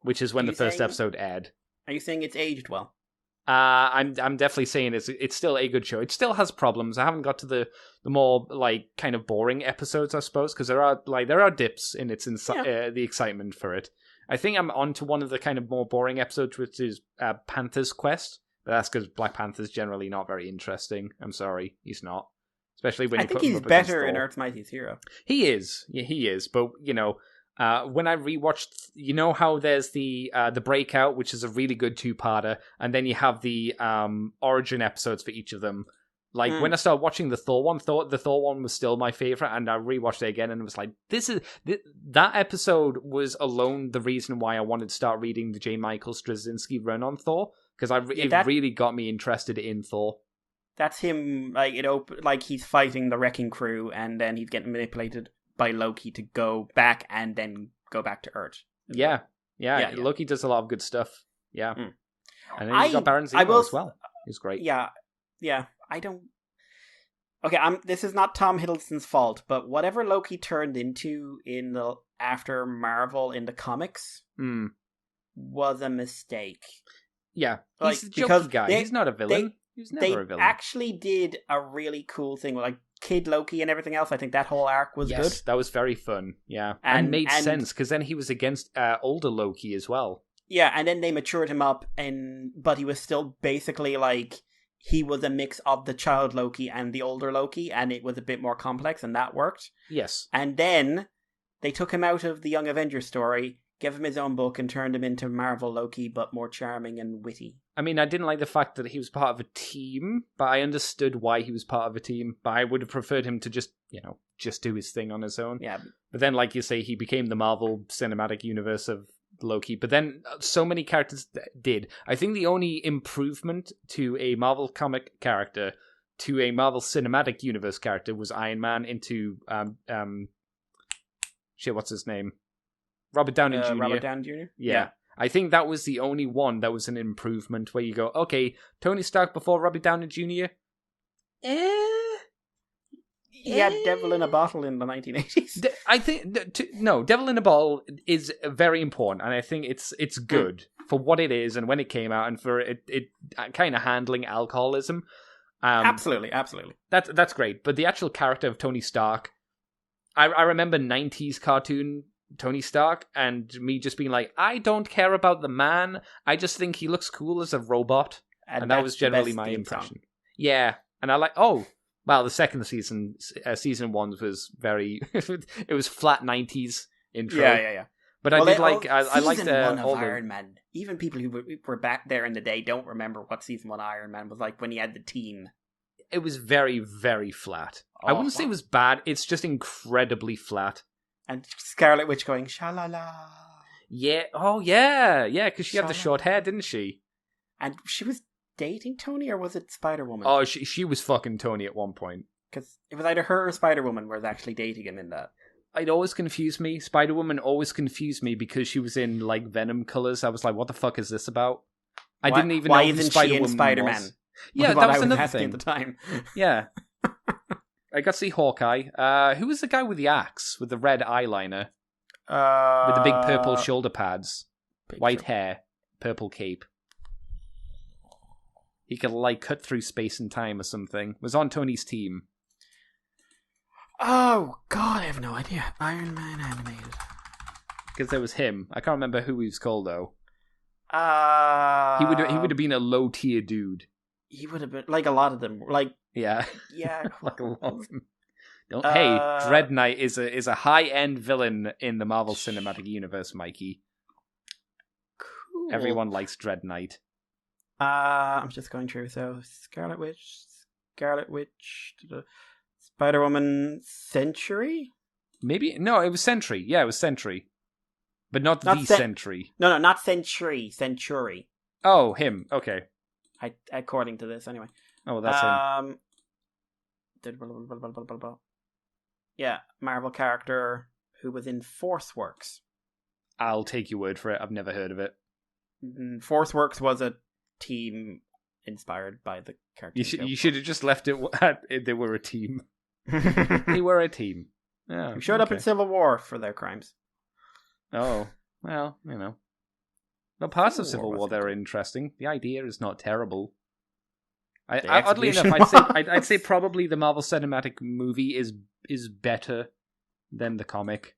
Which is when the first episode aired. Are you saying it's aged well? I'm definitely saying it's still a good show. It still has problems. I haven't got to the more like kind of boring episodes, I suppose, because there are dips in the excitement for it. I think I'm on to one of the kind of more boring episodes, which is Panther's Quest. But that's because Black Panther's generally not very interesting. I'm sorry, he's not. Especially when I think he's better in Earth's Mightiest Hero. He is. Yeah, he is. But, you know, when I rewatched, you know how there's the Breakout, which is a really good 2-parter, and then you have the origin episodes for each of them. Like, when I started watching the Thor one was still my favorite, and I rewatched it again, and it was like, that episode was alone the reason why I wanted to start reading the J. Michael Straczynski run on Thor, because it really got me interested in Thor. That's him, like he's fighting the Wrecking Crew, and then he's getting manipulated by Loki to go back, and then go back to Earth. Yeah. Loki does a lot of good stuff. Yeah. And then he's got Baron Zemo as well. He's great. Yeah. I don't... Okay, this is not Tom Hiddleston's fault, but whatever Loki turned into after Marvel in the comics was a mistake. Yeah, he's a jokey guy. He's not a villain. He's never a villain. They actually did a really cool thing with like Kid Loki and everything else. I think that whole arc was good. Yes, that was very fun. Yeah, and made sense because then he was against older Loki as well. Yeah, and then they matured him up, but he was still basically like... He was a mix of the child Loki and the older Loki, and it was a bit more complex, and that worked. Yes. And then they took him out of the Young Avengers story, gave him his own book, and turned him into Marvel Loki, but more charming and witty. I mean, I didn't like the fact that he was part of a team, but I understood why he was part of a team. But I would have preferred him to just do his thing on his own. Yeah. But then, like you say, he became the Marvel Cinematic Universe of Loki, but then so many characters did. I think the only improvement to a Marvel comic character to a Marvel Cinematic Universe character was Iron Man into what's his name? Robert Downey Jr. Robert Downey Jr. Yeah. I think that was the only one that was an improvement where you go, okay, Tony Stark before Robert Downey Jr. He had Devil in a Bottle in the 1980s. I think Devil in a Bottle is very important, and I think it's good for what it is and when it came out, and for it kind of handling alcoholism. Absolutely. That's great. But the actual character of Tony Stark, I remember 90s cartoon Tony Stark, and me just being like, I don't care about the man. I just think he looks cool as a robot, and that was generally my impression. Yeah, and I like Well, the second season 1 was very... it was flat 90s intro. Yeah. But I liked all the... Iron Man. Even people who were back there in the day don't remember what season 1 Iron Man was like when he had the team. It was very, very flat. I wouldn't say it was bad. It's just incredibly flat. And Scarlet Witch going, sha-la-la. Yeah. Oh, yeah. Yeah, because she had the short hair, didn't she? And she was... dating Tony, or was it Spider-Woman? Oh, she was fucking Tony at one point. Because it was either her or Spider-Woman was actually dating him in that. It always confused me. Spider-Woman always confused me because she was in, like, Venom colours. I was like, what the fuck is this about? I didn't even know who Spider-Woman was. Spider-Man? Yeah, that was another thing. At the time. Yeah. I got to see Hawkeye. Who was the guy with the axe, with the red eyeliner? With the big purple shoulder pads. White hair. Purple cape. He could, like, cut through space and time or something. Was on Tony's team. Oh, God, I have no idea. Iron Man animated. Because there was him. I can't remember who he was called, though. He would have been a low-tier dude. He would have been, like, a lot of them. Like... Yeah. Yeah. Like a lot of them. Hey, Dread Knight is a high-end villain in the Marvel Cinematic Universe, Mikey. Cool. Everyone likes Dread Knight. I'm just going through. So, Scarlet Witch, Spider-Woman, Sentry? Maybe? No, it was Sentry. Yeah, it was Sentry. But not the Sentry. No, not Sentry. Century. Oh, him. Okay. According to this, anyway. Oh, that's him. Yeah, Marvel character who was in Forceworks. I'll take your word for it. I've never heard of it. Forceworks was a team inspired by the cartoon. You should have just left it at they were a team. They were a team. Yeah, who showed up in Civil War for their crimes. Oh, well, you know. The parts of Civil War that are interesting. The idea is not terrible. Oddly enough, I'd say probably the Marvel Cinematic movie is better than the comic.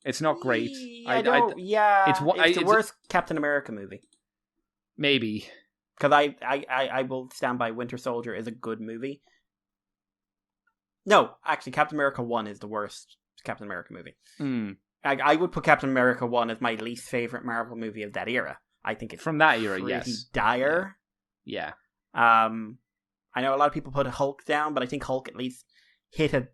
It's not great. It's the worst Captain America movie. Maybe. Because I will stand by Winter Soldier is a good movie. No, actually, Captain America 1 is the worst Captain America movie. I would put Captain America 1 as my least favourite Marvel movie of that era. I think it's from that era, pretty yes. dire. Yeah. I know a lot of people put Hulk down, but I think Hulk at least hit a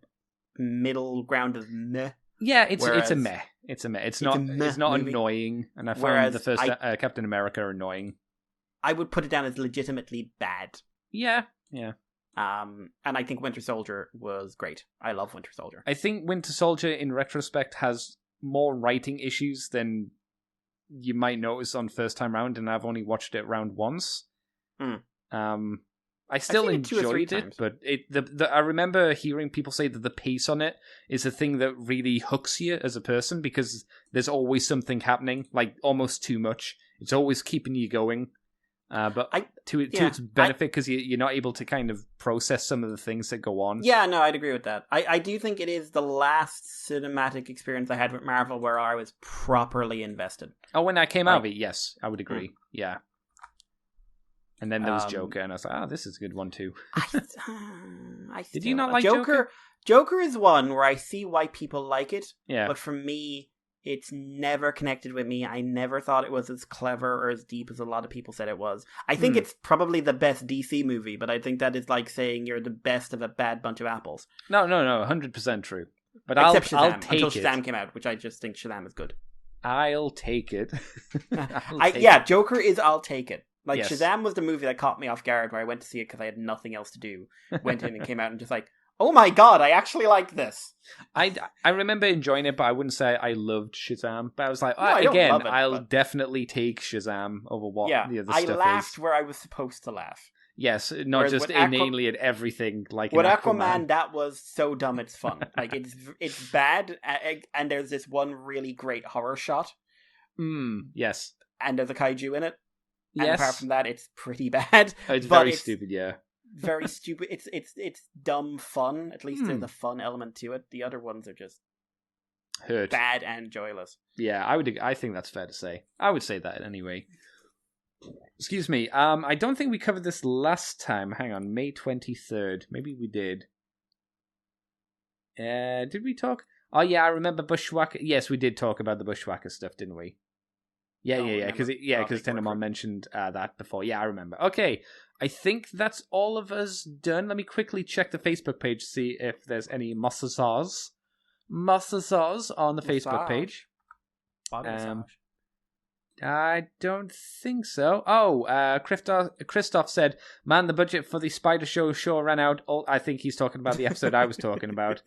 middle ground of meh. Yeah, it's a meh. It's a meh. It's not movie. Annoying, and I found Whereas the first Captain America annoying. I would put it down as legitimately bad. Yeah. And I think Winter Soldier was great. I love Winter Soldier. I think Winter Soldier, in retrospect, has more writing issues than you might notice on first time round, and I've only watched it round once. I still enjoyed it, but I remember hearing people say that the pace on it is the thing that really hooks you as a person, because there's always something happening, like almost too much. It's always keeping you going. But to its benefit, because you're not able to kind of process some of the things that go on. Yeah, no, I'd agree with that. I do think it is the last cinematic experience I had with Marvel where I was properly invested. Oh, when I came out of it, yes, I would agree. Yeah. And then there was Joker, and I was like, this is a good one too. Did you not like Joker? Joker is one where I see why people like it, but for me, it's never connected with me. I never thought it was as clever or as deep as a lot of people said it was. I think it's probably the best DC movie, but I think that is like saying you're the best of a bad bunch of apples. No, 100% true. But Except Shazam, I'll take until it. Shazam came out, which I just think Shazam is good. I'll take it. Joker is I'll take it. Like, yes. Shazam was the movie that caught me off guard, where I went to see it because I had nothing else to do. Went in and came out and just like, oh my god, I actually like this. I remember enjoying it, but I wouldn't say I loved Shazam. But I was like, I'll definitely take Shazam over what the other stuff is. I laughed where I was supposed to laugh. Yes, not Whereas just inanely at everything. Like with Aquaman, that was so dumb it's fun. Like, it's bad, and there's this one really great horror shot. Yes. And there's a kaiju in it. And yes. apart from that, it's pretty bad. It's very stupid, yeah. Very stupid. It's dumb fun. At least there's a fun element to it. The other ones are just bad and joyless. Yeah, I think that's fair to say. I would say that anyway. Excuse me. I don't think we covered this last time. Hang on, May 23rd. Maybe we did. Did we talk? Oh yeah, I remember Bushwhacker. Yes, we did talk about the Bushwhacker stuff, didn't we? Yeah, because Tendermon mentioned that before. Yeah, I remember. Okay, I think that's all of us done. Let me quickly check the Facebook page to see if there's any massage on the Facebook page. I don't think so. Oh, Christoph said, man, the budget for the Spider Show sure ran out. I think he's talking about the episode I was talking about.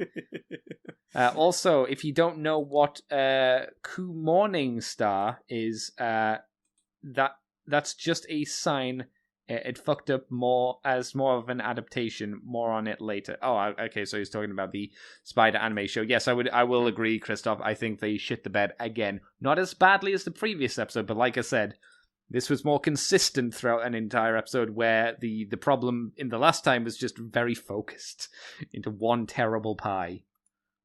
Also, if you don't know what Coup Morning Star is, that's just a sign. It fucked up more as more of an adaptation. More on it later. Oh, okay. So he's talking about the Spider anime show. Yes, I will agree, Christoph. I think they shit the bed again. Not as badly as the previous episode, but like I said, this was more consistent throughout an entire episode. Where the problem in the last time was just very focused into one terrible pie.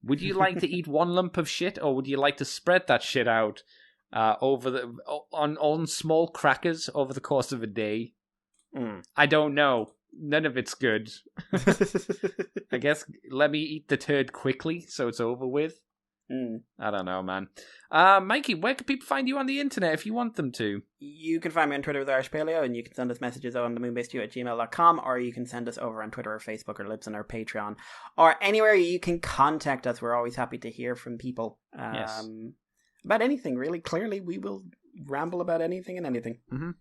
Would you like to eat one lump of shit, or would you like to spread that shit out on small crackers over the course of a day? I don't know. None of it's good. I guess let me eat the turd quickly so it's over with. I don't know, man. Mikey, where can people find you on the internet if you want them to? You can find me on Twitter with Irish Paleo, and you can send us messages on the moonbase2@gmail.com, or you can send us over on Twitter or Facebook or Libsyn or Patreon, or anywhere you can contact us. We're always happy to hear from people. Yes. About anything, really. Clearly, we will ramble about anything and anything. Mm-hmm.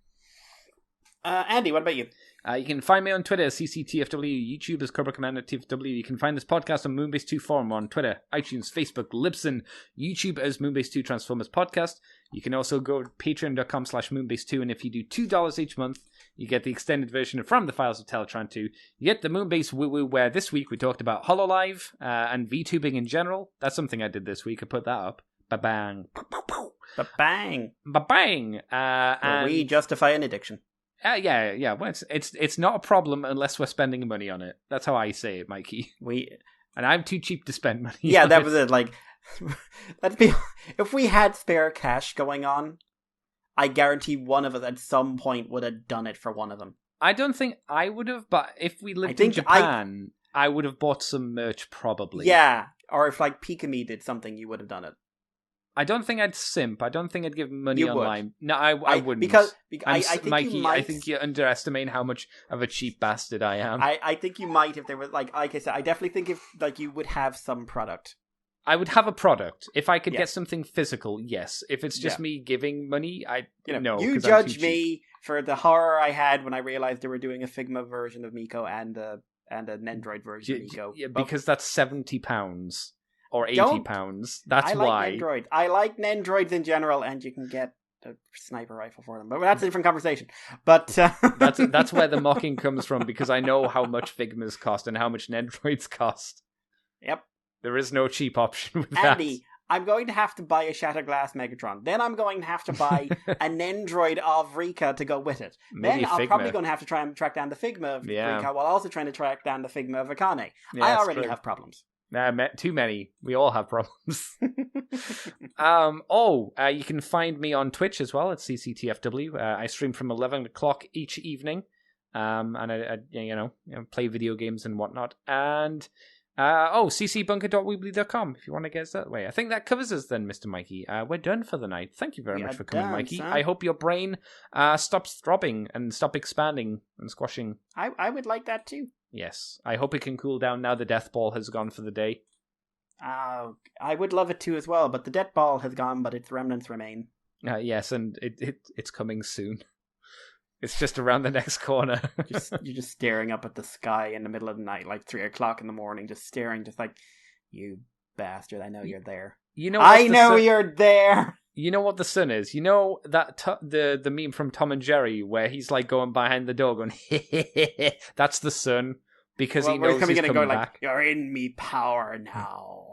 Andy, what about you? You can find me on Twitter as CCTFW, YouTube as Cobra Commander TFW. You can find this podcast on Moonbase 2 Forum on Twitter, iTunes, Facebook, Libsyn, YouTube as Moonbase 2 Transformers Podcast. You can also go to patreon.com/Moonbase2, and if you do $2 each month, you get the extended version of From the Files of Teletran 2. You get the Moonbase Woo Woo, where this week we talked about HoloLive and VTubing in general. That's something I did this week. I put that up. Ba-bang. Ba-bang. Ba-bang. And we justify an addiction. Yeah. Well, it's not a problem unless we're spending money on it. That's how I say it, Mikey. And I'm too cheap to spend money. Yeah, that was it. Like, if we had spare cash going on, I guarantee one of us at some point would have done it for one of them. I don't think I would have, but if we lived in Japan, I would have bought some merch probably. Yeah, or if like Pikami did something, you would have done it. I don't think I'd simp. I don't think I'd give money You would. online. No, I wouldn't. Because I'm I think Mikey, you might. I think you're underestimating how much of a cheap bastard I am. I think you might if there was like I said. I definitely think if like you would have some product. I would have a product if I could Yeah. get something physical. Yes, if it's just me giving money, no. You 'cause I'm too judge cheap. me for the horror I had when I realized they were doing a Figma version of Miko and an Android version of Miko. Yeah, because that's £70 or Don't- £80. That's I like why. Nendroid. I like Nendroids in general, and you can get a sniper rifle for them. But that's a different conversation. But That's where the mocking comes from, because I know how much Figmas cost and how much Nendroids cost. Yep. There is no cheap option with that. Andy, I'm going to have to buy a Shattered Glass Megatron. Then I'm going to have to buy a Nendroid of Rika to go with it. Maybe then I'm Figma. probably going to have to try and track down the Figma of Yeah. Rika while also trying to track down the Figma of Akane. Yeah, I that's already true. have problems. Too many. We all have problems. You can find me on Twitch as well at CCTFW. I stream from 11 o'clock each evening, and I play video games and whatnot. And ccbunker.weebly.com if you want to get us that way. I think that covers us then, Mr. Mikey. We're done for the night. Thank you very We much are for coming, done, Mikey. son. I hope your brain stops throbbing and stop expanding and squashing. I would like that too. Yes, I hope it can cool down now the death ball has gone for the day. I would love it too as well, but the death ball has gone, but its remnants remain. Yes, and it's coming soon. It's just around the next corner. You're just staring up at the sky in the middle of the night, like 3 o'clock in the morning, just staring, just like, you bastard, I know you're there. You know, what I the know sun, you're there! You know what the sun is? You know that the meme from Tom and Jerry where he's like going behind the door going, that's the sun, because he knows he's coming back. Like, you're in me power now.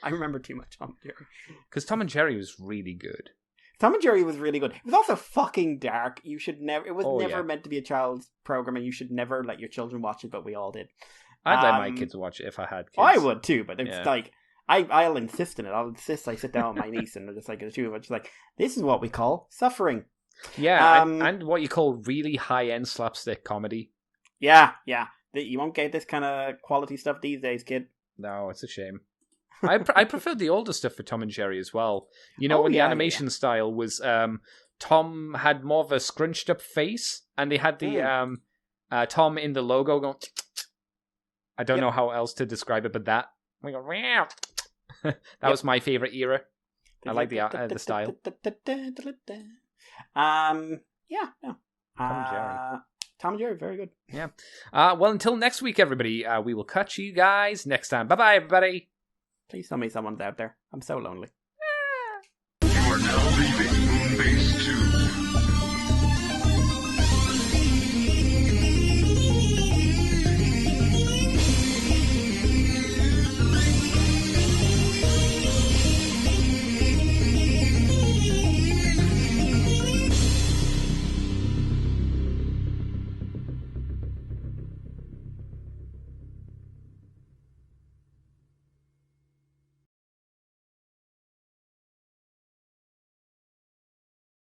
I remember too much Tom and Jerry. Because Tom and Jerry was really good. Tom and Jerry was really good. It was also fucking dark. You should never. It was never yeah. meant to be a child's program, and you should never let your children watch it. But we all did. I'd let my kids watch it if I had kids. I would too, but it's like I'll insist on it. I'll insist. I sit down with my niece, and they're just like the two of us, just like, this is what we call suffering. Yeah, and what you call really high end slapstick comedy. Yeah. You won't get this kind of quality stuff these days, kid. No, it's a shame. I prefer the older stuff for Tom and Jerry as well. You know, when the animation style was Tom had more of a scrunched up face, and they had the Tom in the logo going. I don't know how else to describe it, but that we go. That was my favorite era. I like the style. Tom and Jerry, very good. Yeah. Well, until next week, everybody. We will catch you guys next time. Bye bye, everybody. Please tell me someone's out there. I'm so lonely.